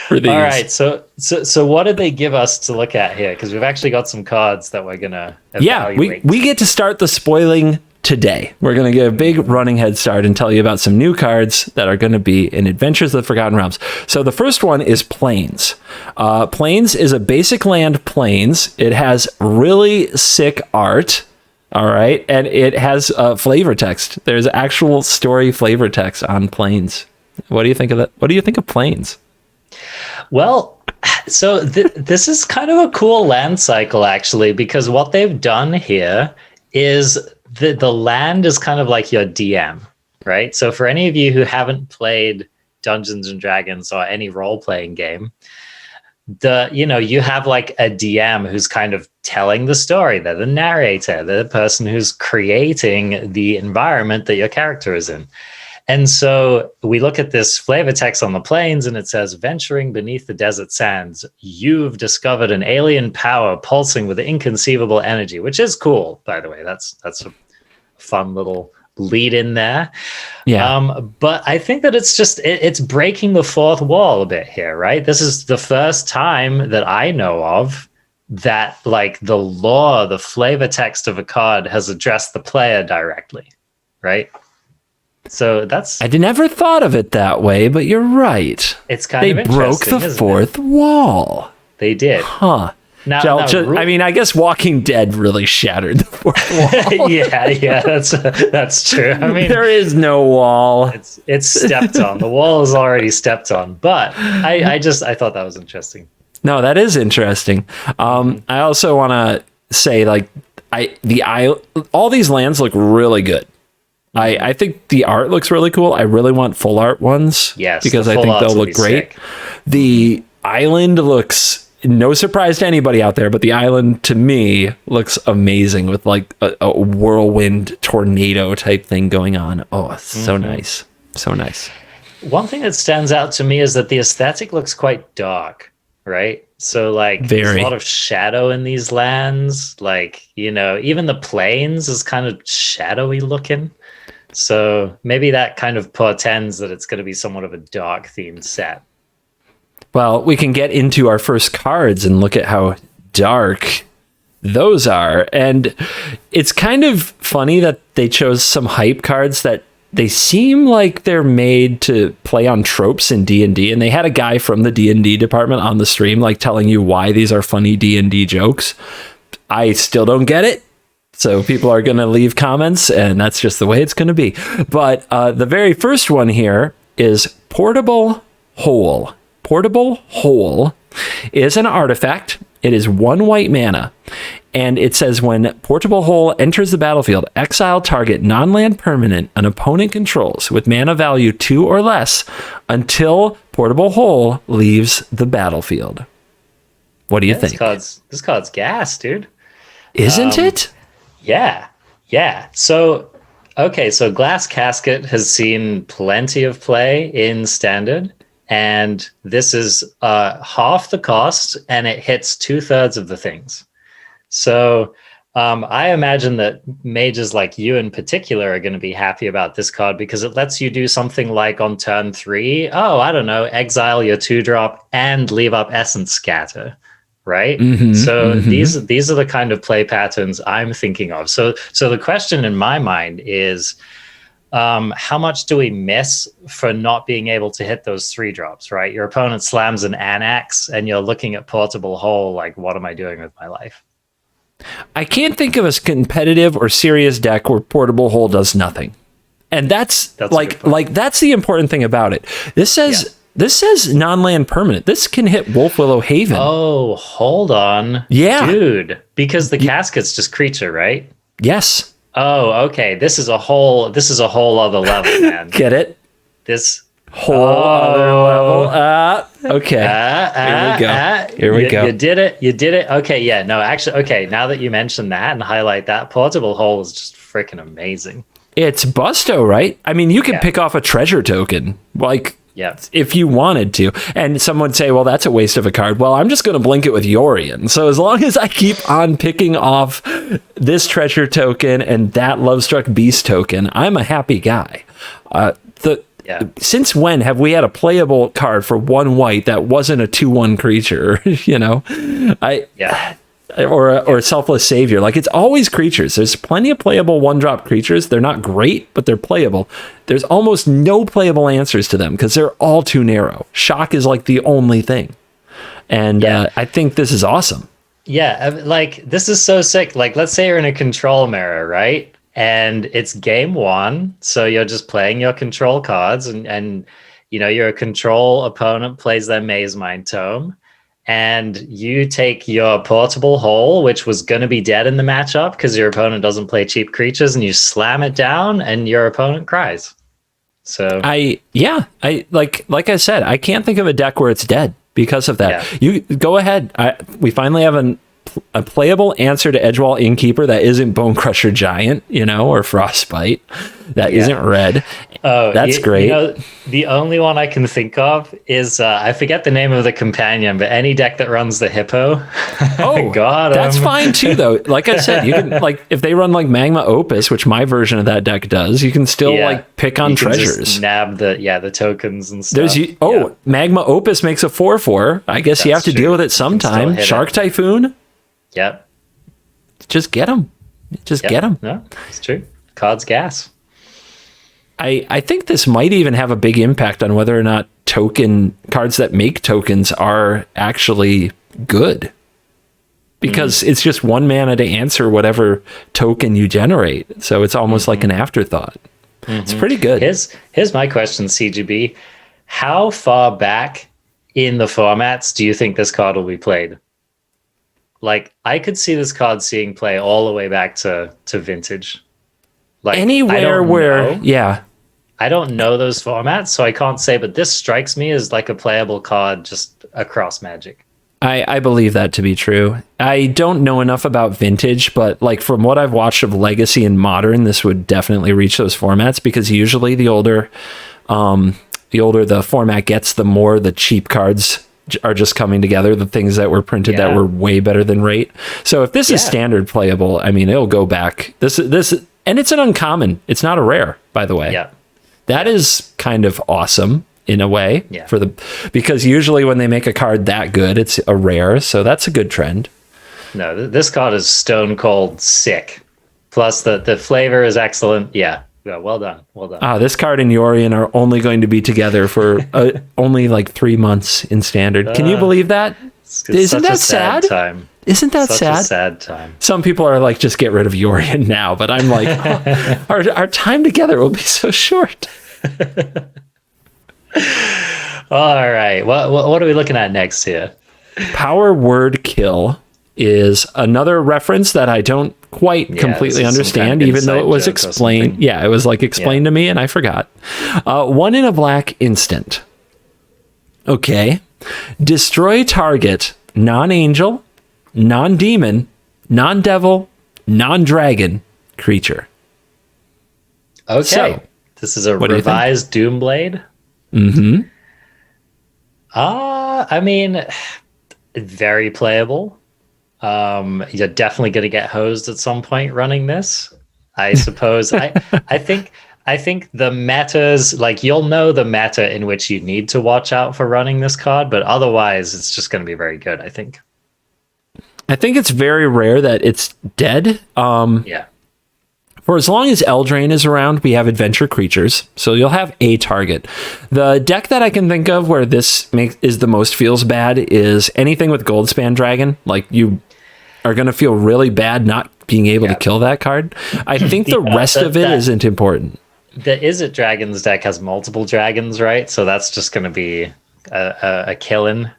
For these. All right, so what did they give us to look at here? Because we've actually got some cards that we're gonna evaluate. We get to start the spoiling today. We're gonna get a big running head start and tell you about some new cards that are gonna be in Adventures of the Forgotten Realms. So the first one is Plains. Plains is a basic land Plains. It has really sick art. All right, and it has flavor text. There's actual story flavor text on Plains. What do you think of that? What do you think of Plains? Well, so this is kind of a cool land cycle, actually, because what they've done here is the land is kind of like your DM, right? So for any of you who haven't played Dungeons and Dragons or any role-playing game, you have like a DM who's kind of telling the story. They're the narrator. They're the person who's creating the environment that your character is in. And so we look at this flavor text on the plains, and it says, venturing beneath the desert sands, you've discovered an alien power pulsing with inconceivable energy, which is cool, by the way. That's a fun little lead in there. Yeah. But I think that it's breaking the fourth wall a bit here, right? This is the first time that I know of that like the lore, the flavor text of a card has addressed the player directly, right? So I never thought of it that way, but you're right. It's kind of interesting. They broke the fourth wall. They did. Huh. Now, I mean, I guess Walking Dead really shattered the fourth wall. yeah, that's true. I mean, there is no wall. It's stepped on. The wall is already stepped on. But I thought that was interesting. No, that is interesting. I also want to say, like, all these lands look really good. I think the art looks really cool. I really want full art ones. Yes, because I think they'll look great. Sick. The island looks, no surprise to anybody out there, but the island to me looks amazing with like a whirlwind tornado type thing going on. Oh, so nice. So nice. One thing that stands out to me is that the aesthetic looks quite dark, right? So like there's a lot of shadow in these lands. Like, you know, even the plains is kind of shadowy looking. So maybe that kind of portends that it's going to be somewhat of a dark themed set. Well, we can get into our first cards and look at how dark those are. And it's kind of funny that they chose some hype cards that they seem like they're made to play on tropes in D&D. And they had a guy from the D&D department on the stream, like telling you why these are funny D&D jokes. I still don't get it. So people are going to leave comments, and that's just the way it's going to be. But the very first one here is Portable Hole. Portable Hole is an artifact. It is 1 white mana. And it says when Portable Hole enters the battlefield, exile target non-land permanent an opponent controls with mana value 2 or less until Portable Hole leaves the battlefield. What do you think? This card's gas, dude. Isn't it? Yeah. So Glass Casket has seen plenty of play in Standard, and this is half the cost, and it hits 2/3 of the things. So I imagine that mages like you in particular are going to be happy about this card because it lets you do something like on turn 3, exile your 2-drop and leave up Essence Scatter. Right. These are the kind of play patterns I'm thinking of. So the question in my mind is, how much do we miss for not being able to hit those 3-drops, right? Your opponent slams an Annex and you're looking at Portable Hole like, what am I doing with my life? I can't think of a competitive or serious deck where Portable Hole does nothing. And that's that's the important thing about it. This says non-land permanent. This can hit Wolfwillow Haven. Oh, hold on. Yeah. Dude, because the casket's just creature, right? Yes. Oh, okay. This is a whole other level, man. Get it? This whole other level. Okay. Here we go. You did it. Okay, yeah. No, actually, okay, now that you mention that and highlight that, Portable Hole is just freaking amazing. It's Busto, right? I mean, you can pick off a treasure token. Like, if you wanted to. And some would say, well, that's a waste of a card. Well, I'm just going to blink it with Yorion. So as long as I keep on picking off this treasure token and that Lovestruck Beast token, I'm a happy guy. Since when have we had a playable card for 1 white that wasn't a 2/1 creature? Or Selfless Savior. Like, it's always creatures. There's plenty of playable 1-drop creatures. They're not great, but they're playable. There's almost no playable answers to them because they're all too narrow. Shock is like the only thing. And I think this is awesome. Yeah, like, this is so sick. Like, let's say you're in a control mirror, right? And it's game 1, so you're just playing your control cards, and your control opponent plays their Maze Mind Tome, and you take your Portable Hole, which was going to be dead in the matchup because your opponent doesn't play cheap creatures, and you slam it down, and your opponent cries. So like I said, I can't think of a deck where it's dead because of that. Yeah. You go ahead. We finally have a playable answer to Edgewall Innkeeper that isn't Bonecrusher Giant, or Frostbite, that isn't red. Oh, that's great. The only one I can think of is I forget the name of the companion, but any deck that runs the Hippo. Oh, God, that's fine too, though. Like I said, you can if they run like Magma Opus, which my version of that deck does, you can still pick on treasures, just nab the tokens and stuff. Magma Opus makes a 4/4. I guess you have to deal with it sometime. Shark Typhoon. Yep. Just get them. Get them. No, it's true. Cards gas. I think this might even have a big impact on whether or not token cards that make tokens are actually good. because it's just 1 mana to answer whatever token you generate. So it's almost like an afterthought. It's pretty good. Here's my question, CGB. How far back in the formats do you think this card will be played? Like, I could see this card seeing play all the way back to Vintage. Like, Anywhere where, yeah. I don't know those formats, so I can't say, but this strikes me as like a playable card just across Magic. I believe that to be true. I don't know enough about Vintage, but like from what I've watched of Legacy and Modern, this would definitely reach those formats, because usually the older the format gets, the more the cheap cards are just coming together, the things that were printed that were way better than rate. So if this is standard playable, I mean, it'll go back. This and it's an uncommon. It's not a rare, by the way. Yeah. That is kind of awesome in a way because usually when they make a card that good, it's a rare. So that's a good trend. No, this card is stone cold sick. Plus the flavor is excellent. Yeah. Well done. This card and Yorion are only going to be together for only like 3 months in standard. Can you believe that? Isn't that sad? Time. Isn't that such sad? A sad time. Some people are like, just get rid of Yorion now, but I'm like, our time together will be so short. All right. What are we looking at next here? Power Word Kill is another reference that I don't quite completely understand, even though it was explained. Yeah, it was like explained to me and I forgot. 1 in a black instant. Okay. Destroy target non-angel, non-demon, non-devil, non-dragon creature. Okay. So, this is a revised Doomblade. Mm-hmm. I mean, very playable. You're definitely going to get hosed at some point running this, I suppose. I think the metas, like, you'll know the meta in which you need to watch out for running this card, but otherwise it's just going to be very good, I think. I think it's very rare that it's dead. Yeah. For as long as Eldraine is around, we have adventure creatures, so you'll have a target. The deck that I can think of where this is the most feels bad is anything with Goldspan Dragon. Like, you are going to feel really bad not being able to kill that card. I think the rest of it isn't important. The Izzet Dragons deck has multiple dragons, right? So that's just going to be a killing.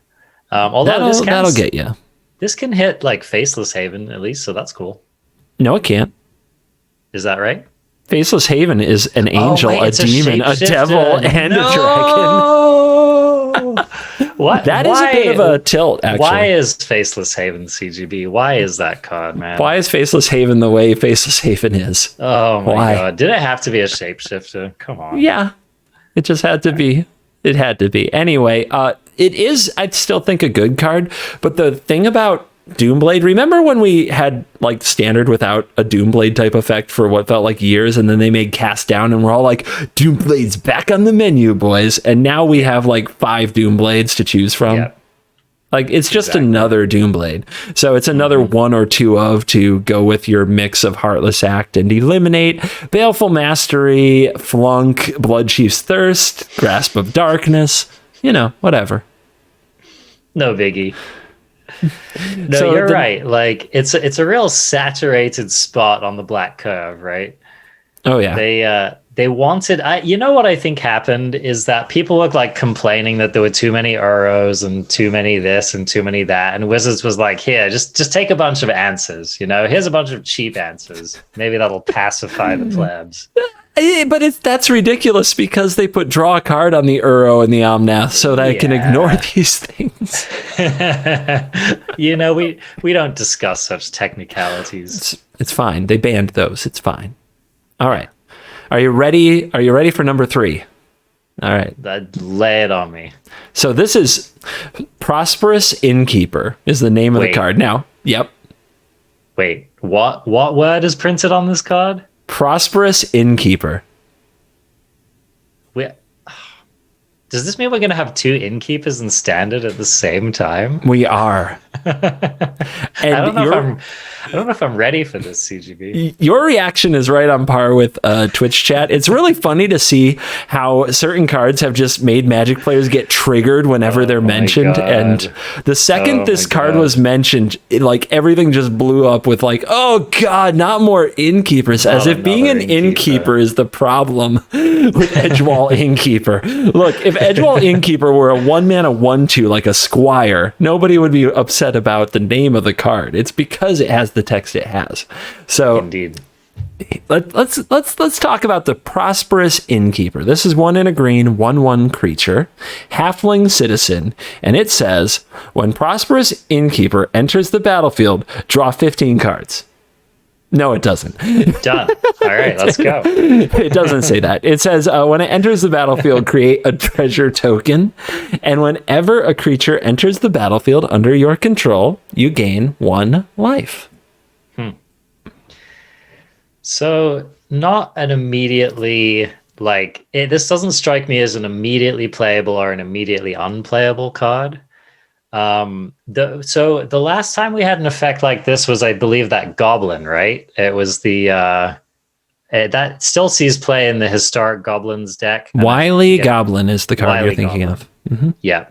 Although that'll get you. This can hit like Faceless Haven at least, so that's cool. No, it can't. Is that right? Faceless Haven is an angel, a demon, a devil, and a dragon. What? That is a bit of a tilt, actually. Why is Faceless Haven CGB? Why is that card, man? Why is Faceless Haven the way Faceless Haven is? Oh my god. Did it have to be a shapeshifter? Come on. Yeah. It just had to be. It had to be. Anyway, it is, I'd still think, a good card, but the thing about Doomblade, remember when we had like standard without a Doomblade type effect for what felt like years, and then they made Cast Down and we're all like, Doomblade's back on the menu, boys, and now we have like 5 Doomblades to choose from. Yep. Like, it's just another Doomblade, so it's another 1 or 2 of to go with your mix of Heartless Act and Eliminate, Baleful Mastery, Flunk, Bloodchief's Thirst, Grasp of Darkness, whatever. No biggie. No, so you're right. Like, it's a real saturated spot on the black curve, right? Oh yeah. They wanted. You know what I think happened is that people were like complaining that there were too many Uros and too many this and too many that, and Wizards was like, here, just take a bunch of answers. Here's a bunch of cheap answers. Maybe that'll pacify the plebs. But that's ridiculous because they put draw a card on the Uro and the Omnath so that I can ignore these things. We don't discuss such technicalities. It's fine. They banned those. It's fine. All right. Are you ready? Are you ready for number 3? All right. Lay it on me. So this is Prosperous Innkeeper is the name of the card. Now, yep. Wait, what word is printed on this card? Prosperous Innkeeper. Does this mean we're going to have 2 innkeepers in standard at the same time? We are. I don't know I don't know if I'm ready for this, CGB. Your reaction is right on par with Twitch chat. It's really funny to see how certain cards have just made Magic players get triggered whenever they're mentioned. God. And the second this card was mentioned, like everything just blew up with like, oh God, not more Innkeepers. As if being an Innkeeper is the problem with Edgewall Innkeeper. Look, if Edgewall Innkeeper were a 1-mana 1/2 like a Squire, nobody would be upset about the name of the card. It's because it has the text it has. So indeed. Let's talk about the Prosperous Innkeeper. This is 1 in a green, 1/1 creature, halfling citizen, and it says, when Prosperous Innkeeper enters the battlefield, draw 15 cards. No, it doesn't. Done. All right, let's go. It doesn't say that. It says, when it enters the battlefield, create a treasure token. And whenever a creature enters the battlefield under your control, you gain 1 life. So not an immediately, like, this doesn't strike me as an immediately playable or an immediately unplayable card. So the last time we had an effect like this was, I believe, that Goblin, right? It was the that still sees play in the historic Goblins deck. Wily Goblin is the card you're thinking of. Mm-hmm. Yeah.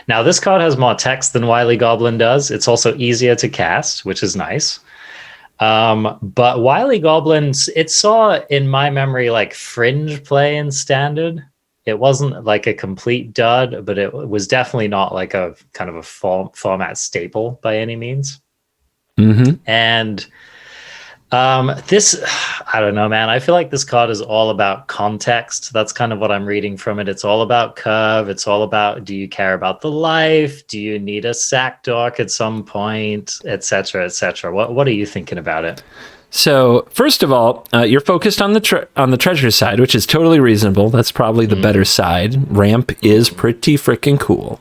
Now this card has more text than Wily Goblin does. It's also easier to cast, which is nice. But Wily Goblins, it saw in my memory like fringe play in standard. It wasn't like a complete dud, but it was definitely not like a kind of a format staple by any means. Mm-hmm. And this, I don't know, man. I feel like this card is all about context. That's kind of what I'm reading from it. It's all about curve. It's all about, do you care about the life? Do you need a sack dork at some point, et cetera, et cetera? What are you thinking about it? So first of all, you're focused on the treasure side, which is totally reasonable. That's probably the better side. Ramp is pretty freaking cool.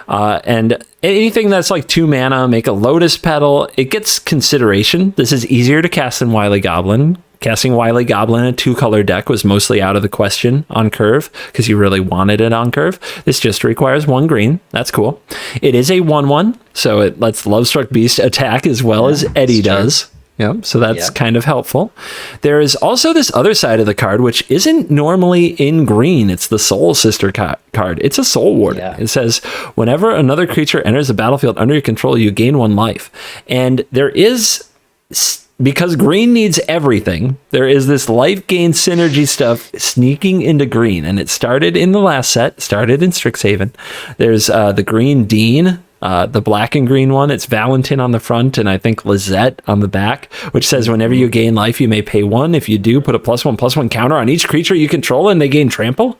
And anything that's like 2 mana, make a Lotus Petal, it gets consideration. This is easier to cast than Wily Goblin. Casting Wily Goblin in a 2-color deck was mostly out of the question on curve because you really wanted it on curve. This just requires 1 green. That's cool. It is a 1/1, so it lets Lovestruck Beast attack as well as Eddie does. Yeah, so that's kind of helpful. There is also this other side of the card, which isn't normally in green. It's the Soul Sister card. It's a Soul Warden. Yeah. It says, whenever another creature enters the battlefield under your control, you gain 1 life. And there is, because green needs everything, there is this life gain synergy stuff sneaking into green. And it started in the last set, started in Strixhaven. There's the Green Dean, the black and green one. It's Valentin on the front, and I think Lizette on the back, which says whenever you gain life, you may pay 1. If you do, put a +1/+1 counter on each creature you control, and they gain trample.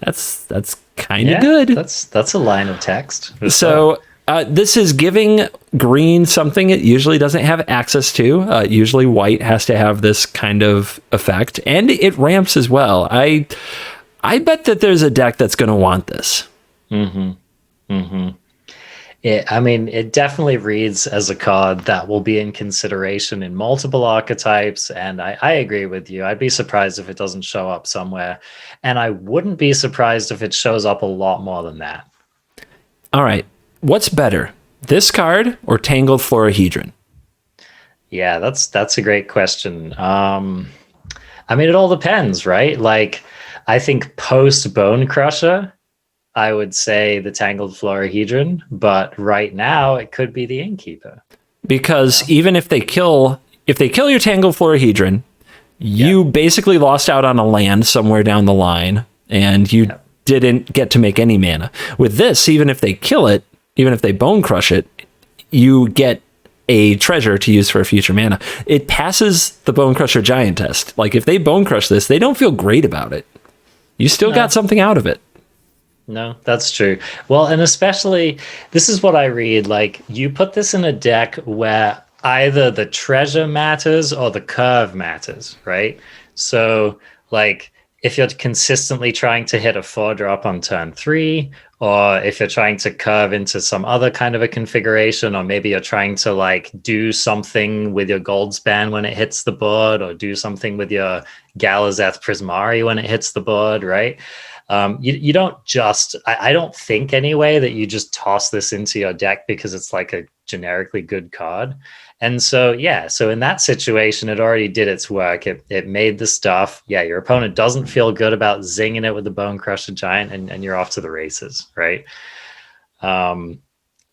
That's kind of good. That's a line of text. So this is giving green something it usually doesn't have access to. Usually white has to have this kind of effect, and it ramps as well. I bet that there's a deck that's going to want this. It definitely reads as a card that will be in consideration in multiple archetypes, and I agree with you. I'd be surprised if it doesn't show up somewhere, and I wouldn't be surprised if it shows up a lot more than that. All right. What's better, this card or Tangled Florahedron? Yeah, that's a great question. It all depends, right? Like, I think post Bone Crusher, I would say the Tangled Florahedron, but right now it could be the Innkeeper. Because even if they kill your Tangled Florahedron, you basically lost out on a land somewhere down the line, and you didn't get to make any mana. With this, even if they kill it, even if they Bone Crush it, you get a treasure to use for a future mana. It passes the Bone Crusher Giant test. Like, if they Bone Crush this, they don't feel great about it. You still got something out of it. No, that's true. Well, and especially, this is what I read, like, you put this in a deck where either the treasure matters or the curve matters, right? So, like, if you're consistently trying to hit a 4-drop on turn 3, or if you're trying to curve into some other kind of a configuration, or maybe you're trying to, like, do something with your Goldspan when it hits the board, or do something with your Galazeth Prismari when it hits the board, right? You don't just, I don't think anyway, that you just toss this into your deck because it's like a generically good card. And so, yeah, so in that situation, it already did its work. It made the stuff. Yeah, your opponent doesn't feel good about zinging it with the Bone Crusher Giant, and you're off to the races, right?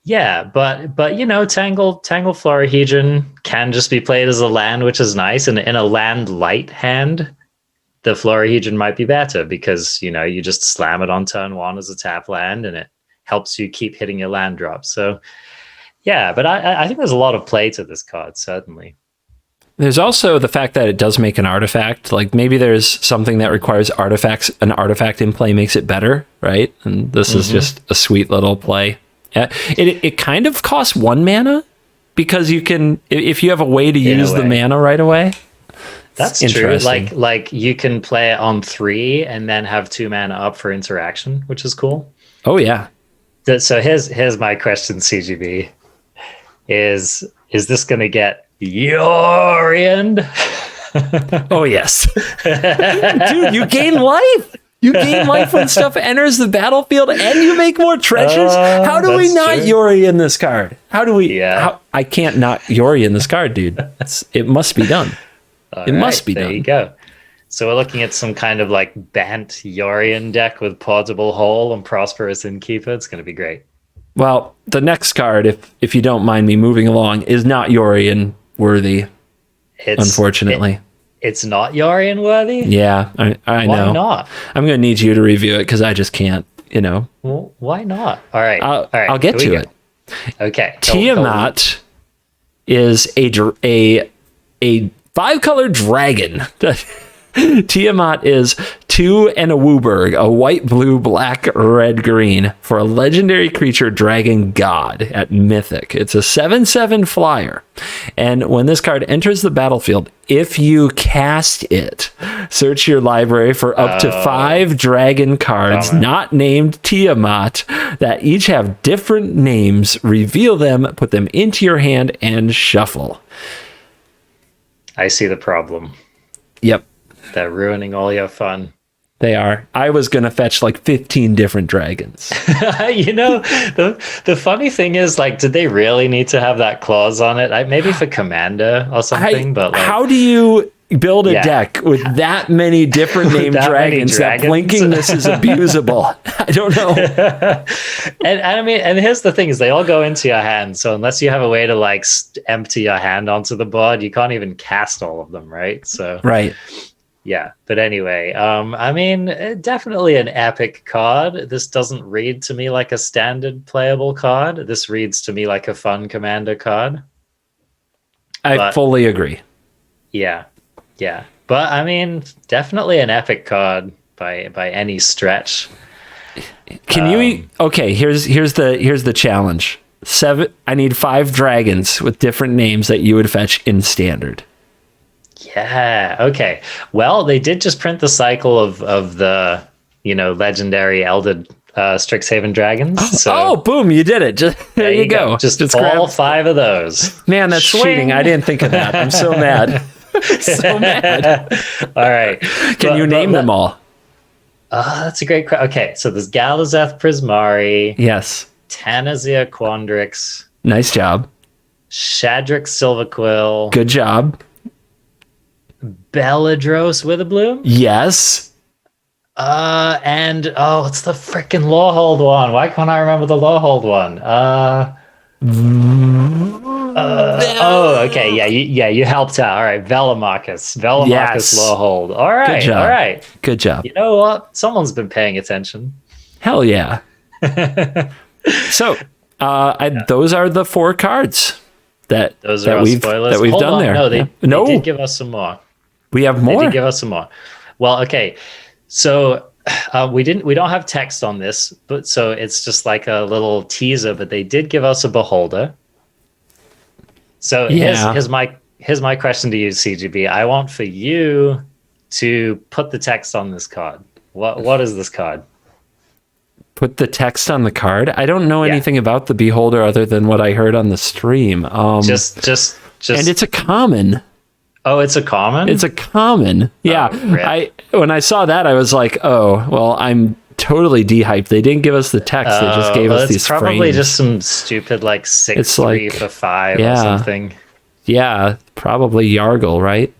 Yeah, but you know, Tangle Florahedron can just be played as a land, which is nice. And in a land light hand, the Florahedron might be better because, you know, you just slam it on turn one as a tap land, and it helps you keep hitting your land drops. So yeah, but I think there's a lot of play to this card, certainly. There's also the fact that it does make an artifact. Like maybe there's something that requires artifacts. An artifact in play makes it better, right? And this is just a sweet little play. It kind of costs 1 mana because you can, if you have a way to use the mana right away. That's true. Like you can play it on 3 and then have 2 mana up for interaction, which is cool. Oh yeah. So here's my question, CGB. Is this going to get Yorian? Oh yes. Dude, you gain life. You gain life when stuff enters the battlefield, and you make more treasures. How do we not Yori in this card? How do we? Yeah. I can't not Yori in this card, dude. It must be done. Must be done. There you go. So we're looking at some kind of like bent Yorian deck with Portable Hole and Prosperous Innkeeper. It's going to be great. Well, the next card, if you don't mind me moving along, is not Yorian worthy. Unfortunately. It's not Yorian worthy? Yeah, I know. Why not? I'm going to need you to review it because I just can't, you know. Well, why not? All right. I'll get to it. Okay. Tiamat is a 5-color dragon. Tiamat is 2 and a Wooburg, a white, blue, black, red, green for a legendary creature dragon god at Mythic. It's a 7/7 flyer. And when this card enters the battlefield, if you cast it, search your library for up to 5 dragon cards not named Tiamat that each have different names. Reveal them, put them into your hand, and shuffle. I see the problem. Yep. They're ruining all your fun. They are. I was going to fetch like 15 different dragons. You know, the funny thing is, like, did they really need to have that clause on it? Maybe for Commander or something, but like, how do you build a deck with that many different named dragons that blinking this is abusable? I don't know. and I mean, and here's the thing is they all go into your hand. So unless you have a way to like empty your hand onto the board, you can't even cast all of them, right? So right. Yeah, but anyway, I mean, definitely an epic card. This doesn't read to me like a standard playable card. This reads to me like a fun Commander card. I fully agree. Yeah. But I mean, definitely an epic card by any stretch. Can you? Okay, here's the challenge. I need 5 dragons with different names that you would fetch in standard. Yeah. Okay. Well, they did just print the cycle of the, you know, legendary Elded Strixhaven dragons. So boom! You did it. There you go. Just all 5 of those. Man, that's cheating. I didn't think of that. I'm so mad. So mad. All right. Can you name them all? That's a great question. Okay, so there's Galazeth Prismari. Yes. Tanazir Quandrix. Nice job. Shadrix Silverquill. Good job. Belladros Witherbloom? Yes. And what's the freaking Lawhold one? Why can't I remember the Lawhold one? Okay, yeah, you helped out. All right, Velamarcus Lawhold. All right, all right. Good job. You know what? Someone's been paying attention. Hell yeah. So, those are the 4 cards that we've done there. No, they did give us some more. We have more. They did give us some more. Well, okay. So we don't have text on this, but so it's just like a little teaser. But they did give us a Beholder. So here's my question to you, CGB. I want for you to put the text on this card. What is this card? Put the text on the card. I don't know anything about the Beholder other than what I heard on the stream. Just and it's a common. Oh, it's a common? It's a common. Yeah. Really? When I saw that, I was like, oh, well, I'm totally de-hyped. They didn't give us the text. They just gave us these frames. It's probably just some stupid like 6-3 for 5 or something. Yeah, probably Yargle, right?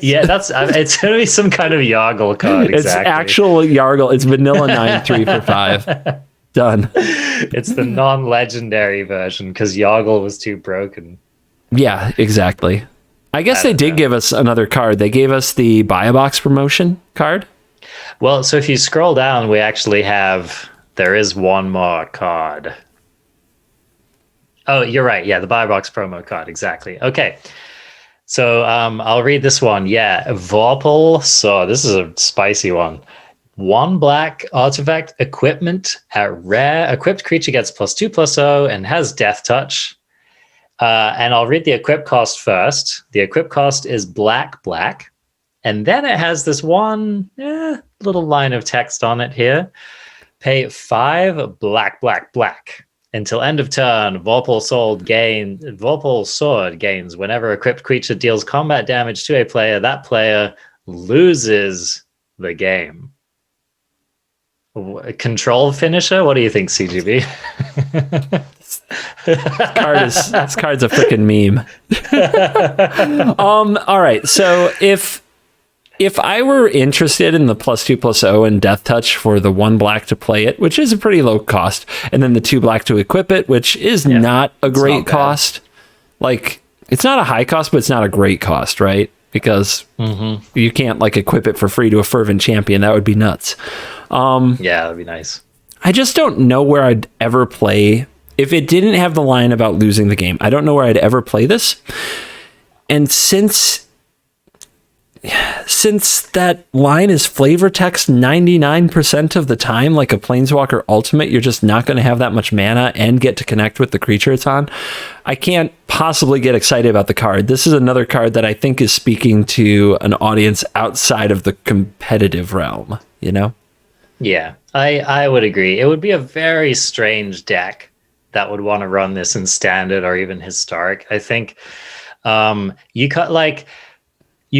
Yeah, it's gonna be some kind of Yargle card. Exactly. It's actual Yargle. It's vanilla 9-3 for 5. Done. It's the non-legendary version because Yargle was too broken. Yeah, exactly. I guess they did give us another card. They gave us the Buy a Box promotion card. Well, so if you scroll down, we actually there is one more card. Oh, you're right. Yeah, the Buy a Box promo card. Exactly. Okay. So I'll read this one. Yeah, Vorpal. So this is a spicy one. 1 black artifact equipment at rare. Equipped creature gets +2/+0 and has Death Touch. And I'll read the equip cost first. The equip cost is black. And then it has this one little line of text on it here. Pay 5 black. Until end of turn, Vorpal Sword gains whenever equipped creature deals combat damage to a player, that player loses the game. Control finisher? What do you think, CGB? This card's a freaking meme. All right. So if I were interested in the +2/+0 and Death Touch for the 1 black to play it, which is a pretty low cost, and then the 2 black to equip it, which is not a great cost. Like, it's not a high cost, but it's not a great cost, right? Because you can't like equip it for free to a Fervent Champion. That would be nuts. Yeah, that'd be nice. I just don't know where I'd ever play. If it didn't have the line about losing the game, I don't know where I'd ever play this. And since that line is flavor text 99% of the time, like a Planeswalker Ultimate, you're just not going to have that much mana and get to connect with the creature it's on. I can't possibly get excited about the card. This is another card that I think is speaking to an audience outside of the competitive realm, you know? Yeah, I would agree. It would be a very strange deck that would want to run this in Standard or even Historic. I think you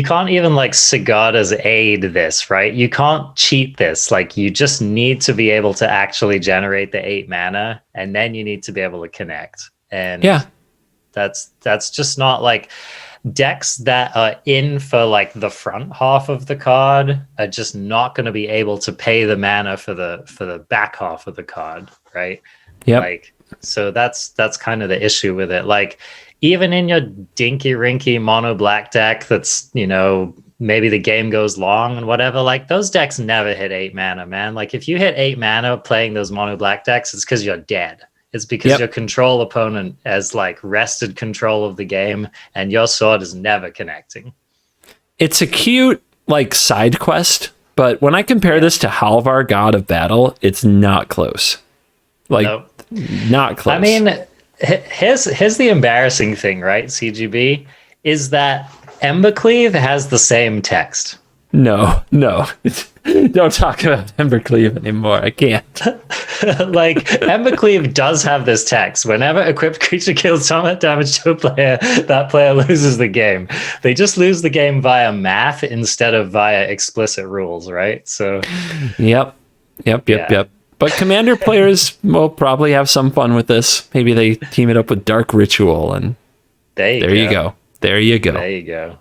can't even like Sagada's Aid this, right? You can't cheat this. Like, you just need to be able to actually generate the 8 mana, and then you need to be able to connect. And that's just not like decks that are in for like the front half of the card are just not going to be able to pay the mana for the back half of the card, right? Yeah. Like, so that's kind of the issue with it. Like, even in your dinky rinky mono black deck that's, you know, maybe the game goes long and whatever, like those decks never hit 8 mana, man. Like, if you hit 8 mana playing those mono black decks, it's because you're dead. It's because your control opponent has like wrested control of the game and your sword is never connecting. It's a cute like side quest, but when I compare this to Halvar, God of Battle, it's not close. Like, not close. I mean, here's the embarrassing thing, right, CGB, is that Embercleave has the same text. No. Don't talk about Embercleave anymore. I can't. Like, Embercleave does have this text. Whenever equipped creature kills combat damage to a player, that player loses the game. They just lose the game via math instead of via explicit rules, right? So Yep. But Commander players will probably have some fun with this. Maybe they team it up with Dark Ritual, and there you go. There you go.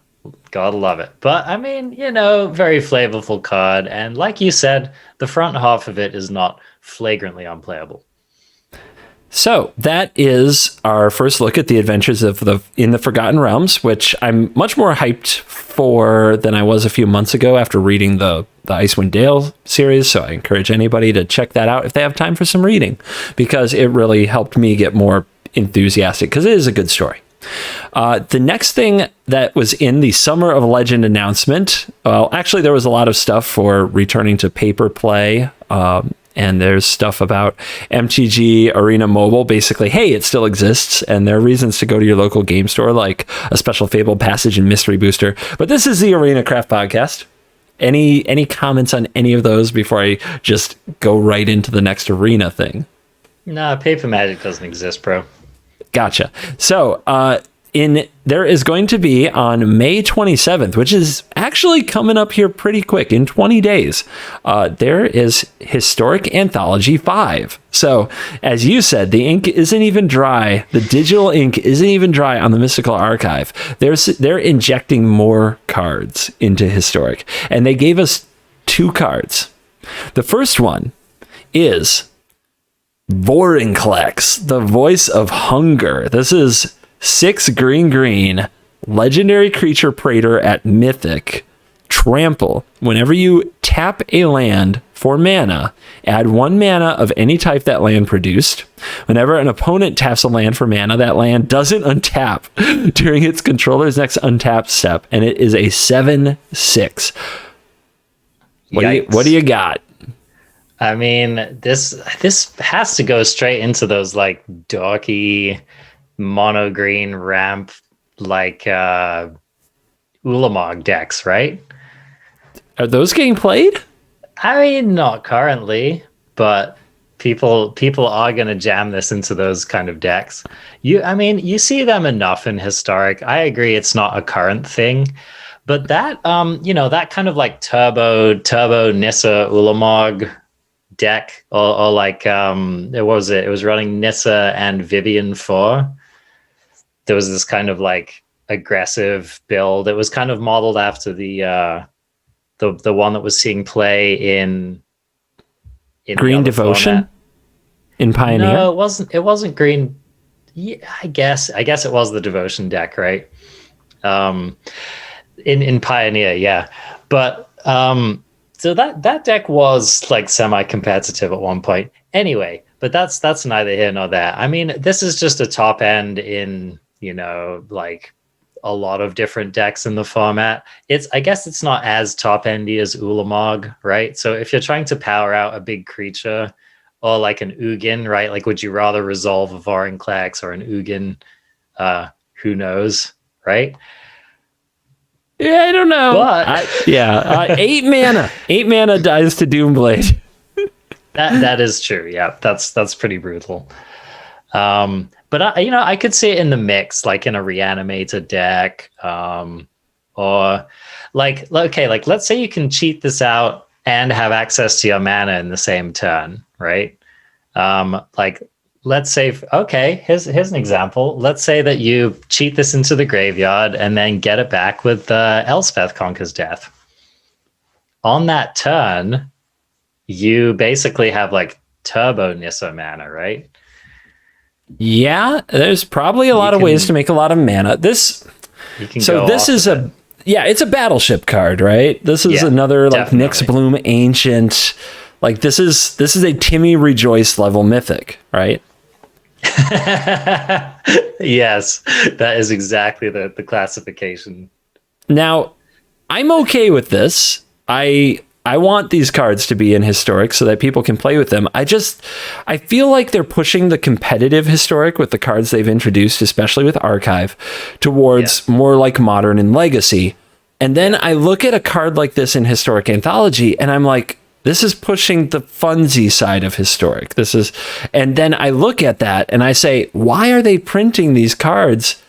Gotta love it. But I mean, you know, very flavorful card. And like you said, the front half of it is not flagrantly unplayable. So that is our first look at the adventures of in the Forgotten Realms, which I'm much more hyped for than I was a few months ago after reading the Icewind Dale series. So I encourage anybody to check that out if they have time for some reading, because it really helped me get more enthusiastic, because it is a good story. The next thing that was in the Summer of Legend announcement, well, actually there was a lot of stuff for returning to paper play, and there's stuff about MTG Arena Mobile. Basically, hey, it still exists, and there are reasons to go to your local game store, like a special Fabled Passage and Mystery Booster. But this is the ArenaCraftPodcast. Any comments on any of those before I just go right into the next Arena thing? Nah, Paper Magic doesn't exist, bro. Gotcha. So there is going to be on May 27th, which is actually coming up here pretty quick in 20 days. There is Historic Anthology 5. So, as you said, the ink isn't even dry. The digital ink isn't even dry on the Mystical Archive. They're injecting more cards into Historic, and they gave us 2 cards. The first one is Vorinclex, the Voice of Hunger. This is 6 green, legendary creature praetor at Mythic. Trample. Whenever you tap a land for mana, add 1 mana of any type that land produced. Whenever an opponent taps a land for mana, that land doesn't untap during its controller's next untapped step, and it is a 7/6. What do you got? I mean, this has to go straight into those like dorky mono green ramp like Ulamog decks, right? Are those getting played? I mean, not currently, but people are going to jam this into those kind of decks. You see them enough in Historic. I agree it's not a current thing, but that that kind of like turbo Nissa Ulamog deck, or like it was running Nissa and Vivian 4. There was this kind of like aggressive build. It was kind of modeled after the one that was seeing play in Green Devotion format. In Pioneer. No, it wasn't Green. Yeah, I guess it was the Devotion deck, right? In Pioneer, yeah. But so that deck was like semi-competitive at one point. Anyway, but that's neither here nor there. I mean, this is just a top end in like a lot of different decks in the format. I guess it's not as top endy as Ulamog, right? So if you're trying to power out a big creature or like an Ugin, right? Like, would you rather resolve a Vorinclex or an Ugin? Who knows, right? Yeah, I don't know. But 8 mana. 8 mana dies to Doomblade. That is true. Yeah, that's pretty brutal. But I could see it in the mix, like in a reanimated deck, or like let's say you can cheat this out and have access to your mana in the same turn, right? Like let's say, here's an example. Let's say that you cheat this into the graveyard and then get it back with Elspeth Conquers Death. On that turn, you basically have like turbo Nissa mana, right? Yeah, there's probably a lot of ways to make a lot of mana. It's a battleship card, right? This is another like Nyx Bloom Ancient. Like this is a Timmy Rejoice level mythic, right? Yes, that is exactly the classification. Now, I'm okay with this. I want these cards to be in Historic so that people can play with them. I feel like they're pushing the competitive Historic with the cards they've introduced, especially with Archive, towards more like Modern and Legacy. And then I look at a card like this in Historic Anthology, and I'm like, this is pushing the funsy side of Historic. And then I look at that and I say, why are they printing these cards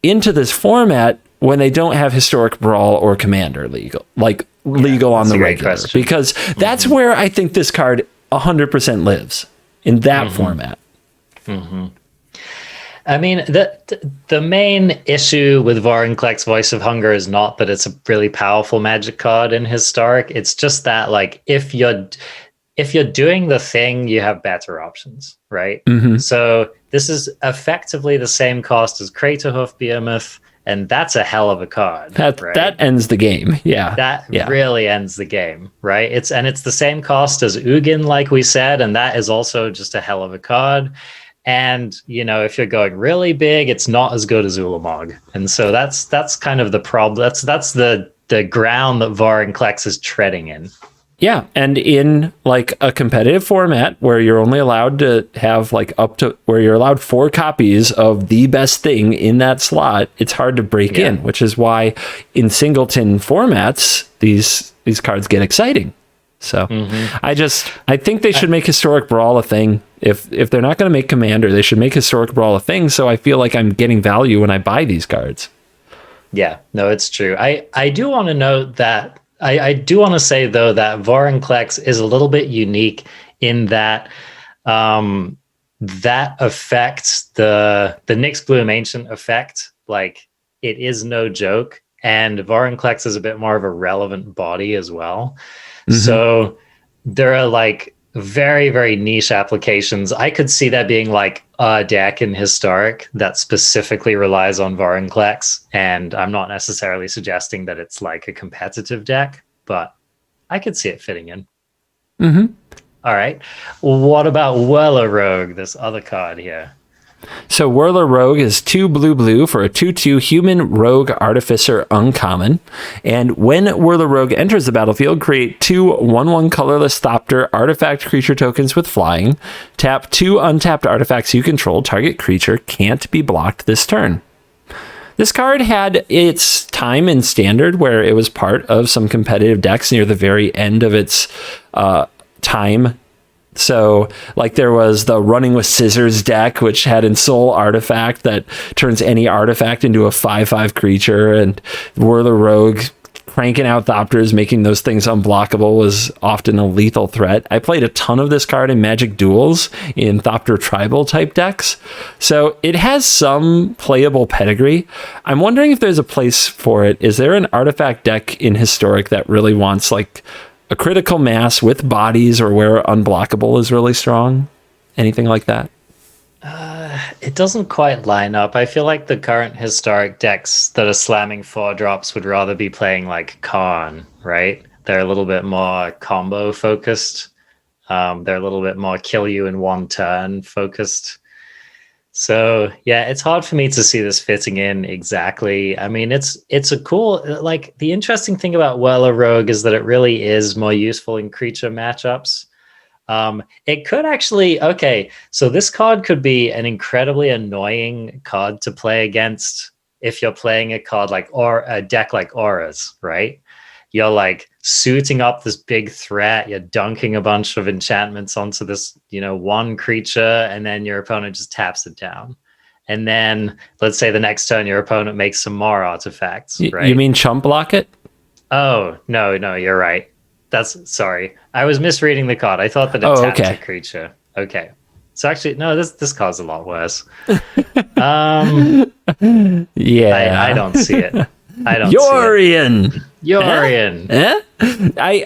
into this format when they don't have Historic Brawl or Commander legal on the regular? Because that's where I think this card 100% lives, in that format. Mm-hmm. I mean, the main issue with Vorinclex Voice of Hunger is not that it's a really powerful magic card in Historic. It's just that, like, if you're doing the thing, you have better options, right? Mm-hmm. So this is effectively the same cost as Craterhoof Behemoth, and that's a hell of a card. That ends the game. Yeah. That really ends the game, right? It's the same cost as Ugin, like we said, and that is also just a hell of a card. And, if you're going really big, it's not as good as Ulamog. And so that's kind of the problem. That's the ground that Vorinclex is treading in. Yeah, and in like a competitive format where you're only allowed to have like where you're allowed 4 copies of the best thing in that slot, it's hard to break in, which is why in singleton formats these cards get exciting. So I think they should make Historic Brawl a thing. If they're not going to make Commander, they should make Historic Brawl a thing. So I feel like I'm getting value when I buy these cards. Yeah, no, it's true. I do want to note that I do want to say though that Vorinclex is a little bit unique in that that affects the Nyx Bloom Ancient effect. Like, it is no joke, and Vorinclex is a bit more of a relevant body as well. So there are like very, very niche applications. I could see that being like a deck in Historic that specifically relies on Vorinclex, and I'm not necessarily suggesting that it's like a competitive deck, but I could see it fitting in. All right. What about Whirler Rogue, this other card here? So Whirler Rogue is 2 blue for a 2/2 human rogue artificer uncommon. And when Whirler Rogue enters the battlefield, create 2 1/1 colorless Thopter artifact creature tokens with flying. Tap 2 untapped artifacts you control. Target creature can't be blocked this turn. This card had its time in Standard where it was part of some competitive decks near the very end of its time. So, like, there was the Running with Scissors deck, which had Ensoul Artifact that turns any artifact into a 5/5 creature, and Whirler Rogue cranking out Thopters, making those things unblockable, was often a lethal threat. I played a ton of this card in Magic Duels in Thopter Tribal type decks, so it has some playable pedigree. I'm wondering if there's a place for it. Is there an artifact deck in Historic that really wants, like, a critical mass with bodies, or where unblockable is really strong? Anything like that? It doesn't quite line up. I feel like the current Historic decks that are slamming 4-drops would rather be playing like Khan, right? They're a little bit more combo focused. They're a little bit more kill you in one turn focused. So yeah, it's hard for me to see this fitting in exactly. I mean, it's a cool, like, the interesting thing about Whirler Rogue is that it really is more useful in creature matchups. It could actually, okay, so this card could be an incredibly annoying card to play against if you're playing a card like, or a deck like Auras, right? You're like suiting up this big threat, you're dunking a bunch of enchantments onto this, one creature, and then your opponent just taps it down. And then let's say the next turn your opponent makes some more artifacts, right? You mean chump block it? Oh, no, you're right. Sorry. I was misreading the card. I thought that it tapped a creature. Okay. So actually, no, this card's a lot worse. Yeah. I don't see it. I don't Yorion. see it. Yorion.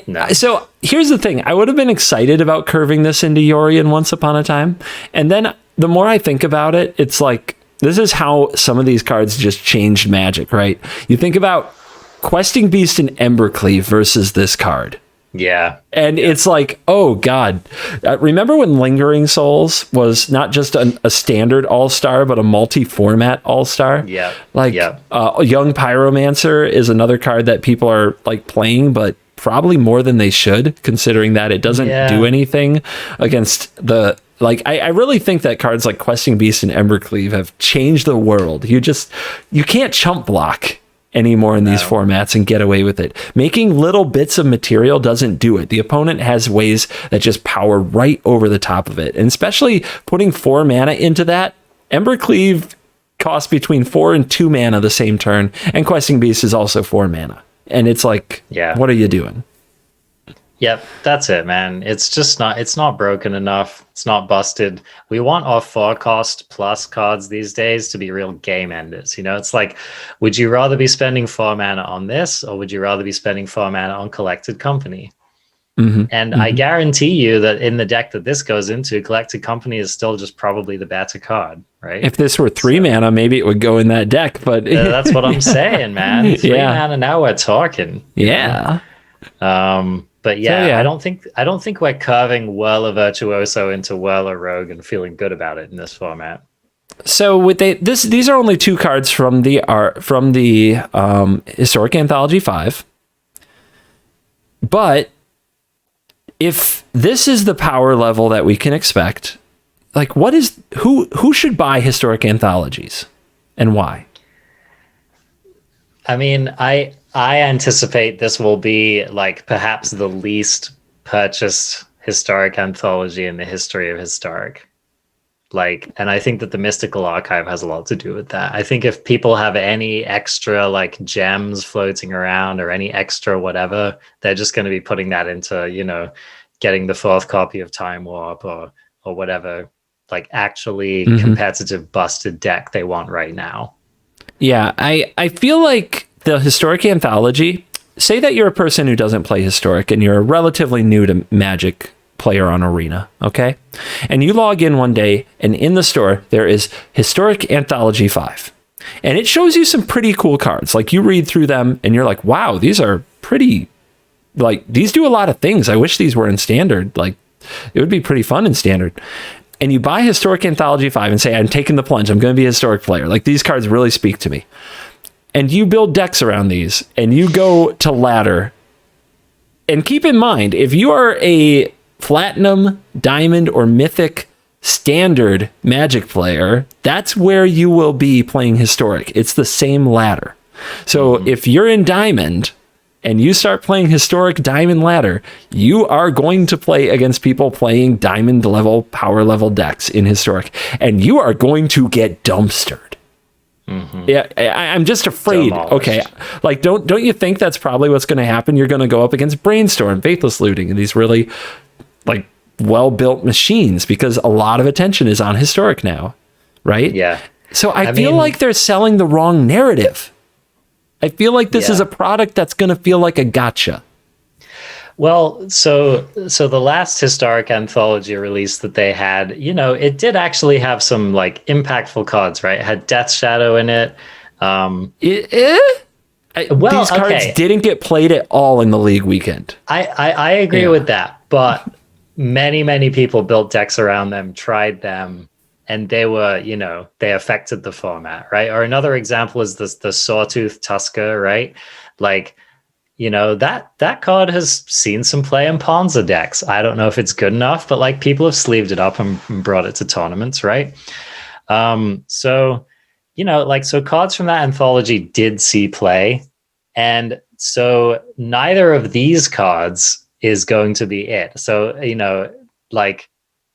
No. So here's the thing. I would have been excited about curving this into Yorion once upon a time. And then the more I think about it, it's like, this is how some of these cards just changed Magic, right? You think about Questing Beast and Embercleave versus this card. Yeah. And it's like, oh God. Remember when Lingering Souls was not just a standard all-star, but a multi-format all-star? Yeah. Like, Young Pyromancer is another card that people are like playing, but probably more than they should, considering that it doesn't do anything against the... Like, I really think that cards like Questing Beast and Embercleave have changed the world. You can't chump block anymore in these formats and get away with it. Making little bits of material doesn't do it. The opponent has ways that just power right over the top of it. And especially putting 4 mana into that, Embercleave costs between 4 and 2 mana the same turn, and Questing Beast is also 4 mana. And it's like, what are you doing? Yep, that's it, man. It's not broken enough. It's not busted. We want our 4-cost plus cards these days to be real game enders. It's like, would you rather be spending 4 mana on this, or would you rather be spending 4 mana on Collected Company? And I guarantee you that in the deck that this goes into, Collected Company is still just probably the better card, right? If this were 3 mana, maybe it would go in that deck, but that's what I'm saying, man. 3 mana, now we're talking. Yeah. But I don't think we're curving Whirler Virtuoso into Whirler Rogue and feeling good about it in this format. So these are only 2 cards from the Historic Anthology 5. But if this is the power level that we can expect, like, who should buy Historic Anthologies and why? I mean, I anticipate this will be like perhaps the least purchased Historic Anthology and the history of Historic. Like, and I think that the Mystical Archive has a lot to do with that. I think if people have any extra like gems floating around or any extra whatever, they're just going to be putting that into, you know, getting the fourth copy of Time Warp or whatever, like actually competitive busted deck they want right now. Yeah, I feel like the Historic Anthology, say that you're a person who doesn't play Historic and you're relatively new to Magic player on Arena, okay? And you log in one day and in the store, there is Historic Anthology 5. And it shows you some pretty cool cards. Like you read through them and you're like, wow, these are pretty, like these do a lot of things. I wish these were in Standard. Like it would be pretty fun in Standard. And you buy Historic Anthology 5 and say, I'm taking the plunge. I'm going to be a Historic player. Like these cards really speak to me. And you build decks around these and you go to ladder. And keep in mind, if you are a Platinum, Diamond, or Mythic Standard Magic player, that's where you will be playing Historic. It's the same ladder. So if you're in Diamond and you start playing Historic Diamond ladder, you are going to play against people playing Diamond level, power level decks in Historic, and you are going to get dumpstered. Yeah, I'm just afraid. Okay, like don't you think that's probably what's going to happen? You're going to go up against Brainstorm, Faithless Looting, and these really like well-built machines because a lot of attention is on Historic now, right? Yeah. So I feel like they're selling the wrong narrative. I feel like this is a product that's going to feel like a gotcha. Well, so the last Historic Anthology release that they had, you know, it did actually have some like impactful cards, right? It had Death Shadow in it. These cards didn't get played at all in the League weekend. I agree with that, but many people built decks around them, tried them, and they were, you know, they affected the format, right? Or another example is the Sawtooth Tusker, right? Like, you know, that card has seen some play in Ponza decks. I don't know if it's good enough, but like people have sleeved it up and brought it to tournaments, right? So, you know, like, so cards from that anthology did see play. And so neither of these cards is going to be it. So, you know, like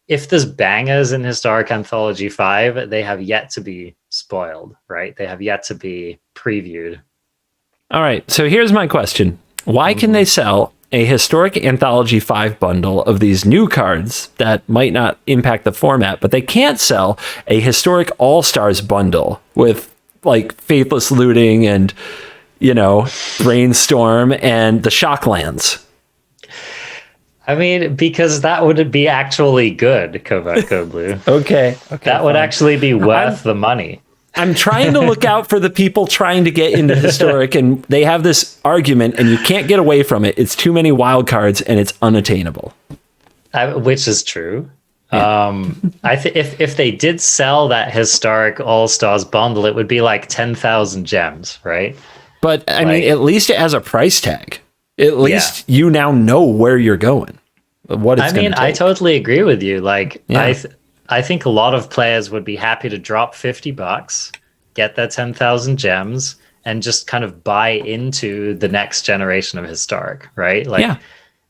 if there's bangers in Historic Anthology 5, they have yet to be spoiled, right? They have yet to be previewed. All right, so here's my question. Why can they sell a Historic Anthology 5 bundle of these new cards that might not impact the format, but they can't sell a Historic All-Stars bundle with, like, Faithless Looting and, you know, Brainstorm and the Shocklands? I mean, because that would be actually good, Covert Code Blue. Okay, that would actually be worth the money. I'm trying to look out for the people trying to get into Historic, and they have this argument, and you can't get away from it. It's too many wild cards, and it's unattainable. Which is true. Yeah. If they did sell that Historic All-Stars bundle, it would be like 10,000 gems, right? But, I mean, at least it has a price tag. At least you now know where you're going. What it's going to take. I totally agree with you. Like, I think a lot of players would be happy to drop $50, get their 10,000 gems, and just kind of buy into the next generation of Historic, right? Like,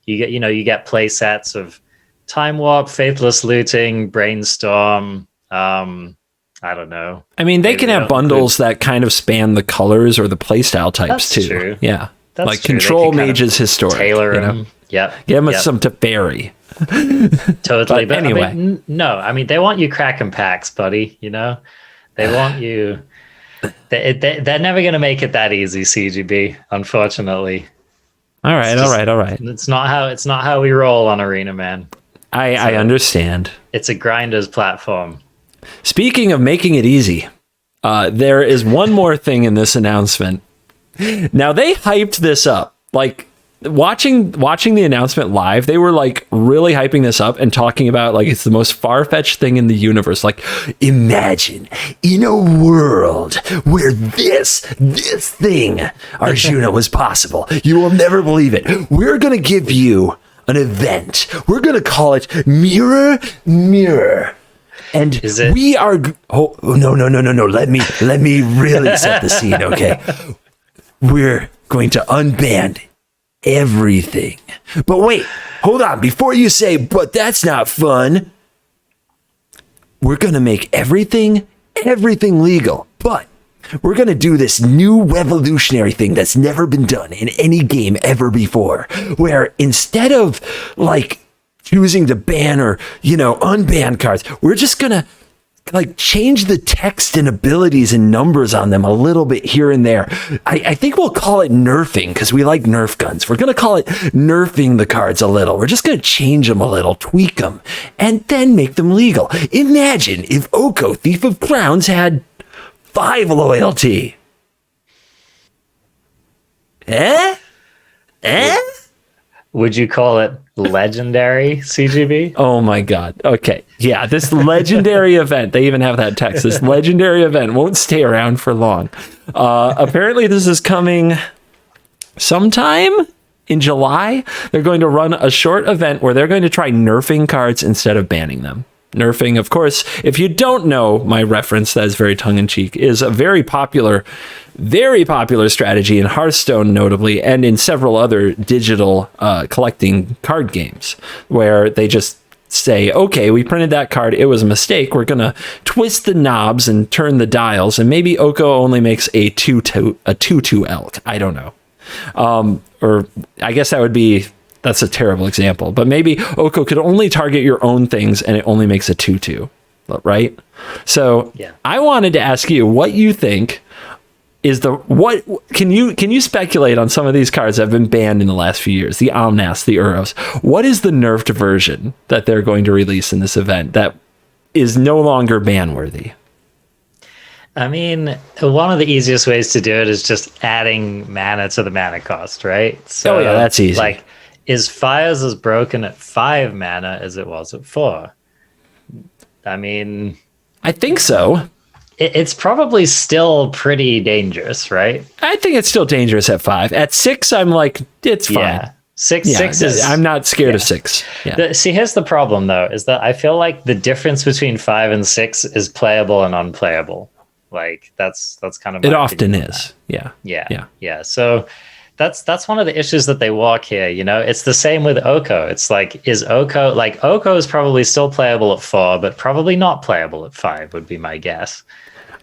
you get play sets of Time Warp, Faithless Looting, Brainstorm. I don't know. I mean, they can have bundles that kind of span the colors or the playstyle types too. True. Yeah, that's like true. Control Mage's Historic. Tailor them. Yep. Give them some Teferi. Totally. But anyway, I mean, they want you cracking packs, buddy. You know, they want you. They're never going to make it that easy, CGB. Unfortunately. All right. It's not how we roll on Arena, man. I understand. It's a grinder's platform. Speaking of making it easy, there is one more thing in this announcement. Now they hyped this up, like. Watching the announcement live, they were like really hyping this up and talking about like it's the most far-fetched thing in the universe. Like, imagine in a world where this thing, Arjuna, was possible. You will never believe it. We're gonna give you an event. We're gonna call it Mirror. And we are. Oh no! Let me really set the scene, okay? We're going to unband everything. But wait, hold on. Before you say, but that's not fun, we're going to make everything legal. But we're going to do this new revolutionary thing that's never been done in any game ever before, where instead of like choosing to ban or, unban cards, we're just going to like change the text and abilities and numbers on them a little bit here and there. I think we'll call it nerfing because we like Nerf guns. We're going to call it nerfing the cards a little. We're just going to change them a little, tweak them, and then make them legal. Imagine if Oko, Thief of Crowns, had 5 loyalty. Would you call it legendary CGB? Oh my God. Okay. Yeah, this legendary event, they even have that text. This legendary event won't stay around for long. Apparently this is coming sometime in July. They're going to run a short event where they're going to try nerfing cards instead of banning them. Nerfing, of course, if you don't know my reference, that is very tongue-in-cheek, is a very popular strategy in Hearthstone, notably, and in several other digital collecting card games, where they just say, okay, we printed that card, it was a mistake, we're going to twist the knobs and turn the dials, and maybe Oko only makes a 2/2 elk. I don't know. Or I guess that's a terrible example, but maybe Oko could only target your own things and it only makes a 2/2, right? So yeah. I wanted to ask you what you think is can you speculate on some of these cards that have been banned in the last few years, the Omnaths, the Uros. What is the nerfed version that they're going to release in this event that is no longer ban worthy? I mean, one of the easiest ways to do it is just adding mana to the mana cost, right? So, yeah, that's easy. Like, is Fires as broken at 5 mana as it was at 4? I mean, I think so. It's probably still pretty dangerous, right? I think it's still dangerous at 5. At 6, I'm like, it's fine. Yeah. Six is... I'm not scared of 6. Yeah. See, here's the problem, though, is that I feel like the difference between 5 and 6 is playable and unplayable. Like, that's kind of... It often is. Yeah. So... That's one of the issues that they walk here, It's the same with Oko. It's like, Oko is probably still playable at 4, but probably not playable at 5 would be my guess.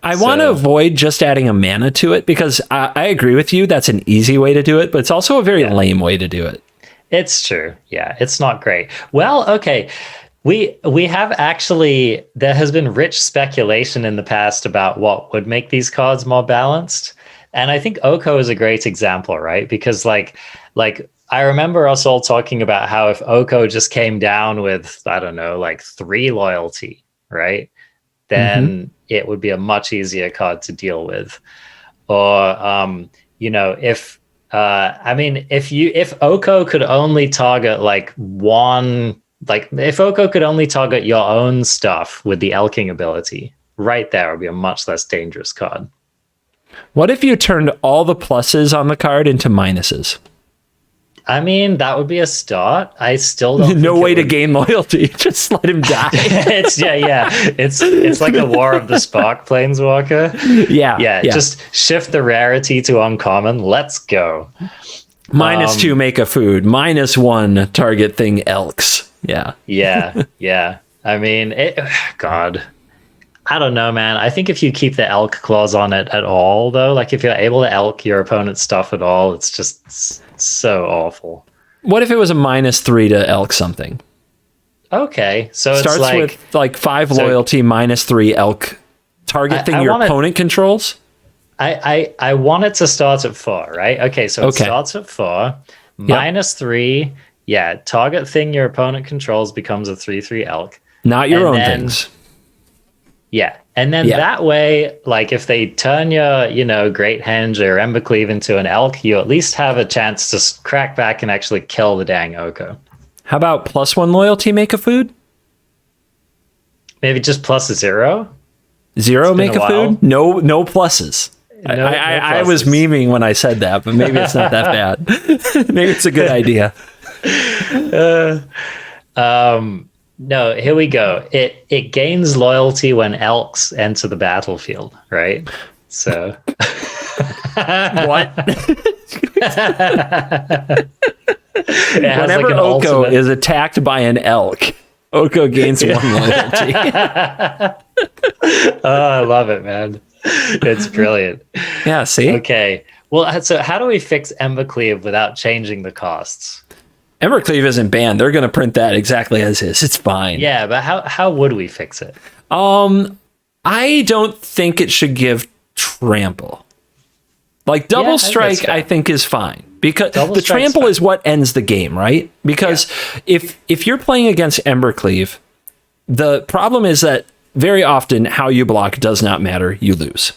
I want to avoid just adding a mana to it because I agree with you. That's an easy way to do it, but it's also a very lame way to do it. It's true. Yeah, it's not great. Well, okay. We have actually, there has been rich speculation in the past about what would make these cards more balanced. And I think Oko is a great example, right? Because like I remember us all talking about how if Oko just came down with, I don't know, like 3 loyalty, right? Then it would be a much easier card to deal with. Or, if Oko could only target like one, like if Oko could only target your own stuff with the elking ability, right there would be a much less dangerous card. What if you turned all the pluses on the card into minuses? I mean, that would be a start. I still don't. No way to gain loyalty. Just let him die. It's like the War of the Spark Planeswalker. Yeah. Just shift the rarity to uncommon. Let's go. -2 make a food. -1 target thing elks. Yeah. Yeah. I mean, God. I don't know, man. I think if you keep the elk clause on it at all, though, like if you're able to elk your opponent's stuff at all, it's just so awful. What if it was a -3 to elk something? Okay, so it starts with like 5 loyalty, -3 elk. Target thing your opponent controls? I want it to start at 4, right? Okay, so it starts at 4. -3, target thing your opponent controls becomes a 3/3 elk. Not your own things. Yeah. And then that way, like if they turn your, Great Henge or Embercleave into an elk, you at least have a chance to crack back and actually kill the dang Oko. How about +1 loyalty make a food? Maybe just +0? 0 make a food? No pluses. I was memeing when I said that, but maybe it's not that bad. Maybe it's a good idea. No, here we go. It gains loyalty when elks enter the battlefield, right? So What? Whenever Whenever Oko is attacked by an elk, Oko gains 1 loyalty. Oh, I love it, man. It's brilliant. Yeah, see? Okay. Well, so how do we fix Embercleave without changing the costs? Embercleave isn't banned. They're going to print that exactly as is. It's fine. Yeah, but how would we fix it? I don't think it should give trample. Like double strike, I think is fine because the trample is what ends the game, right? Because if you're playing against Embercleave, the problem is that very often how you block does not matter. You lose.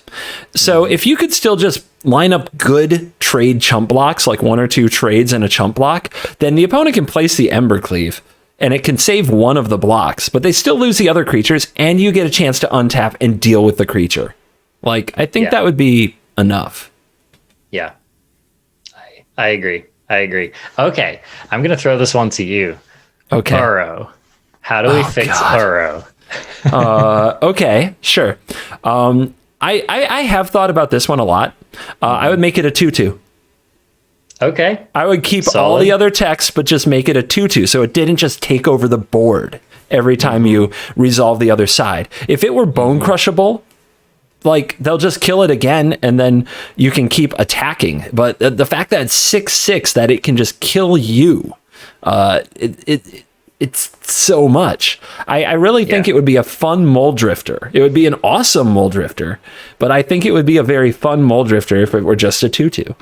So if you could still just line up good trade chump blocks, like 1 or 2 trades and a chump block, then the opponent can place the Embercleave and it can save one of the blocks, but they still lose the other creatures and you get a chance to untap and deal with the creature. Like, I think that would be enough. Yeah, I agree. Okay, I'm going to throw this one to you. Okay. Uro. How do we fix Uro? Okay, sure. I have thought about this one a lot. I would make it a 2/2. Okay. I would keep all the other text, but just make it a 2/2, so it didn't just take over the board every time you resolve the other side. If it were bone crushable, like they'll just kill it again, and then you can keep attacking. But the fact that it's 6/6, that it can just kill you, it's so much. I really think it would be a fun Mole Drifter. It would be an awesome Mole Drifter, but I think it would be a very fun Mole Drifter if it were just a 2/2.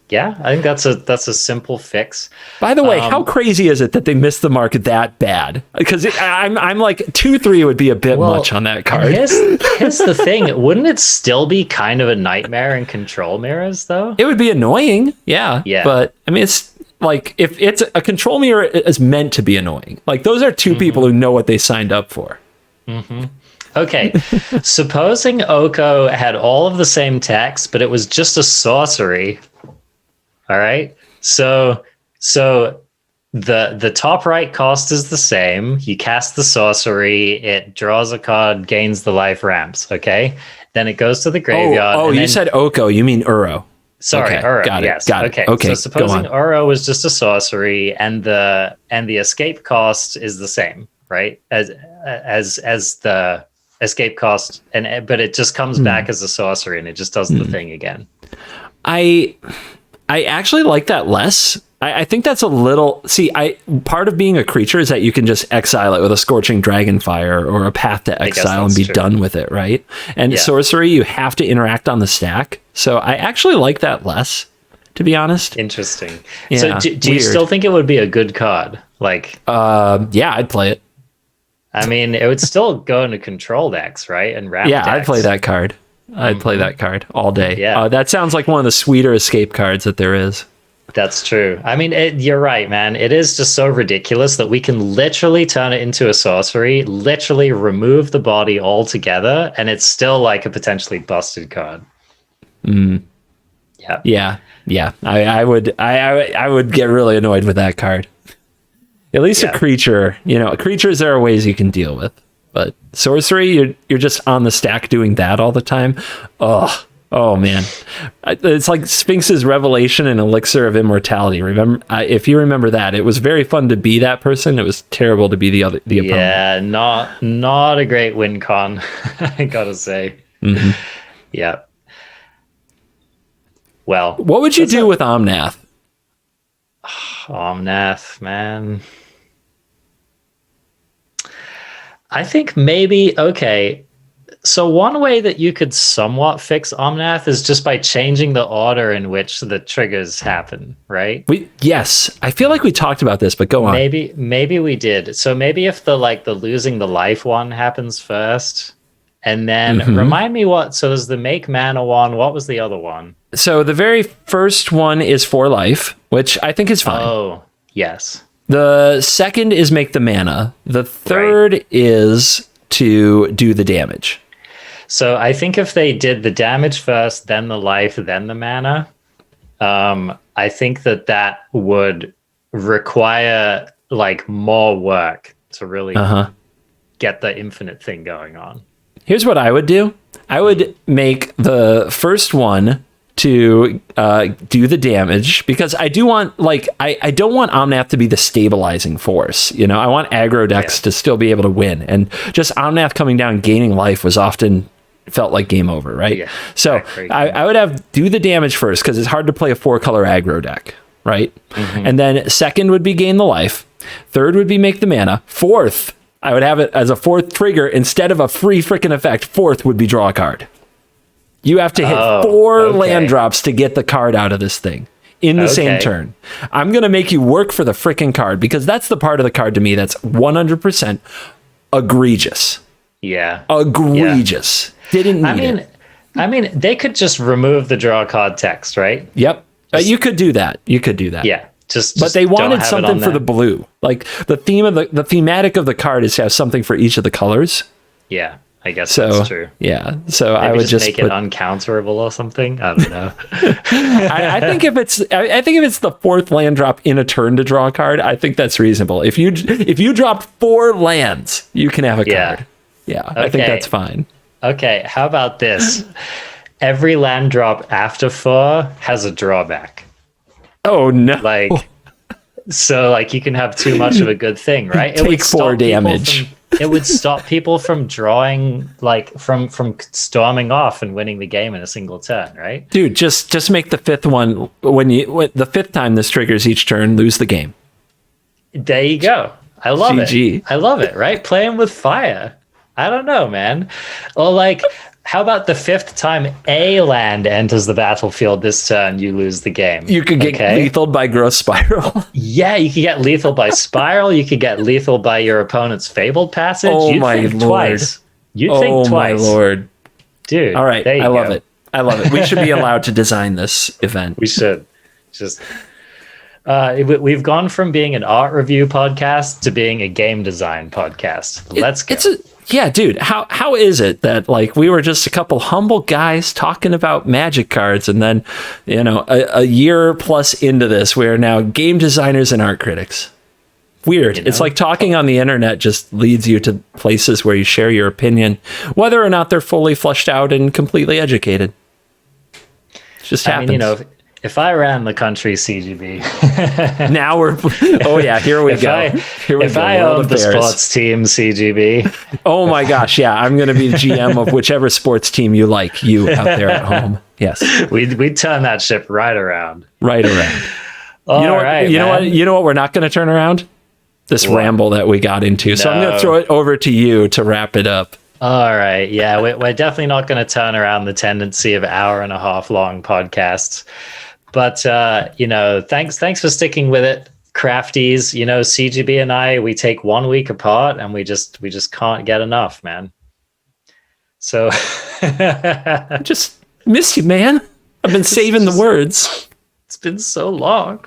Yeah, I think that's a simple fix. By the way, how crazy is it that they missed the mark that bad? Because I'm like 2/3 would be a bit much on that card. Here's the thing: wouldn't it still be kind of a nightmare in control mirrors, though? It would be annoying, yeah. But I mean, it's like if it's a control mirror is meant to be annoying. Like those are 2 people who know what they signed up for. Okay, supposing Oko had all of the same text, but it was just a sorcery. All right. So the top right cost is the same. You cast the sorcery, it draws a card, gains the life, ramps. Okay. Then it goes to the graveyard. Oh, you said Oko, you mean Uro. Sorry, okay, Uro. Got it. Yes. Got it. Okay. So supposing Uro was just a sorcery and the escape cost is the same, right? As the escape cost, but it just comes back as a sorcery and it just does the thing again. I actually like that less. I think that's a little... See, part of being a creature is that you can just exile it with a Scorching Dragonfire or a Path to Exile and be done with it, right? And sorcery, you have to interact on the stack. So I actually like that less, to be honest. Interesting. Yeah, so do you still think it would be a good card? Like, yeah, I'd play it. I mean, it would still go into control decks, right? And ramp decks. I'd play that card. I'd play that card all day. Yeah. That sounds like one of the sweeter escape cards that there is. That's true. I mean, you're right, man. It is just so ridiculous that we can literally turn it into a sorcery, literally remove the body altogether, and it's still like a potentially busted card. Yeah. I would get really annoyed with that card. At least a creature, creatures there are ways you can deal with. But sorcery, you're just on the stack doing that all the time. Oh man, it's like Sphinx's Revelation and Elixir of Immortality. Remember, if you remember that, it was very fun to be that person. It was terrible to be the opponent. Yeah, not a great win con, I gotta say. Yeah. Well, what would you do with Omnath? Omnath, man. I think maybe, okay, so one way that you could somewhat fix Omnath is just by changing the order in which the triggers happen, right? Yes, I feel like we talked about this, but go on. Maybe we did. So maybe if the losing the life one happens first, and then remind me so there's the make mana one. What was the other one? So the very first one is 4 life, which I think is fine. Oh, yes. The second is make the mana. The third is to do the damage. So I think if they did the damage first, then the life, then the mana, I think that would require like more work to really get the infinite thing going on. Here's what I would do. I would make the first one to do the damage, because I do want, like, I don't want Omnath to be the stabilizing force. You know, I want aggro decks to still be able to win, and just Omnath coming down gaining life was often felt like game over, right? Yeah, so I would have do the damage first, because it's hard to play a 4-color aggro deck, right? And then second would be gain the life. Third would be make the mana. Fourth, I would have it as a fourth trigger instead of a free freaking effect. Fourth would be draw a card. You have to hit 4 land drops to get the card out of this thing in the same turn. I'm going to make you work for the freaking card, because that's the part of the card to me that's 100% egregious. Yeah. Egregious. Didn't need it. I mean, they could just remove the draw card text, right? Yep. You could do that. Yeah. But they wanted something for the blue. Like the theme of the thematic of the card is to have something for each of the colors. Yeah. I guess that's true. Yeah, so Maybe I would just make it uncounterable or something. I don't know. I think if it's the 4th land drop in a turn to draw a card, I think that's reasonable. If you dropped 4 lands, you can have a card. Yeah, okay. I think that's fine. Okay, how about this? Every land drop after 4 has a drawback. Oh no! So you can have too much of a good thing, right? Take 4 damage. It would stop people from drawing, from storming off and winning the game in a single turn, right? Dude, just make the 5th one when the 5th time this triggers each turn, lose the game. There you go. I love GG. it. I love it, right? Playing with fire. I don't know, man. Or how about the 5th time a land enters the battlefield this turn, you lose the game? You could get lethal by Gross Spiral. Yeah, you could get lethal by Spiral. You could get lethal by your opponent's Fabled Passage. Oh my lord! Twice. You'd think twice. Oh my lord, dude! All right, I love it. I love it. We should be allowed to design this event. We should. Just we've gone from being an art review podcast to being a game design podcast. Let's go. Yeah, dude, how is it that we were just a couple humble guys talking about Magic cards, and then, a year plus into this, we're now game designers and art critics? Weird. It's like talking on the internet just leads you to places where you share your opinion, whether or not they're fully fleshed out and completely educated. It just happens. I mean, if I ran the country CGB, now here we go. If I owned the sports team CGB, oh my gosh, yeah, I'm going to be the GM of whichever sports team you like. You out there at home, yes, we'd turn that ship right around. Right around. You know what? We're not going to turn around this ramble that we got into. So I'm going to throw it over to you to wrap it up. All right, yeah, we're definitely not going to turn around the tendency of 1.5 hour long podcasts. But, thanks for sticking with it, crafties. CGB and I, we take 1 week apart and we just can't get enough, man. So I just miss you, man. I've been saving the words. It's been so long.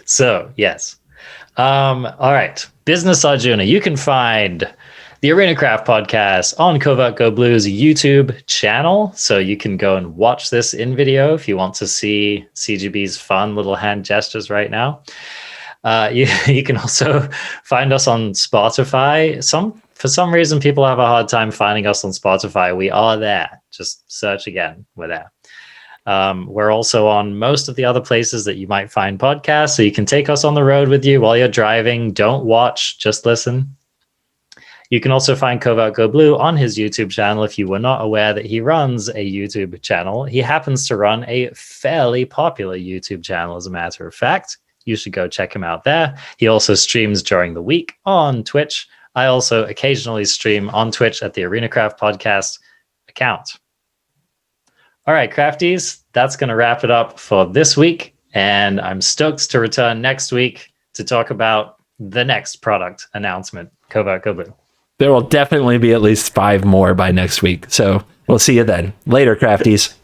So, yes. All right. Business Arjuna, you can find the ArenaCraft Podcast on Covert Go Blue's YouTube channel. So you can go and watch this in video if you want to see CGB's fun little hand gestures right now. You can also find us on Spotify. For some reason, people have a hard time finding us on Spotify. We are there. Just search again. We're there. We're also on most of the other places that you might find podcasts. So you can take us on the road with you while you're driving. Don't watch, just listen. You can also find Covert Go Blue on his YouTube channel if you were not aware that he runs a YouTube channel. He happens to run a fairly popular YouTube channel, as a matter of fact. You should go check him out there. He also streams during the week on Twitch. I also occasionally stream on Twitch at the ArenaCraftPodcast account. All right, crafties, that's going to wrap it up for this week. And I'm stoked to return next week to talk about the next product announcement, Covert Go Blue. There will definitely be at least 5 more by next week. So we'll see you then. Later, crafties.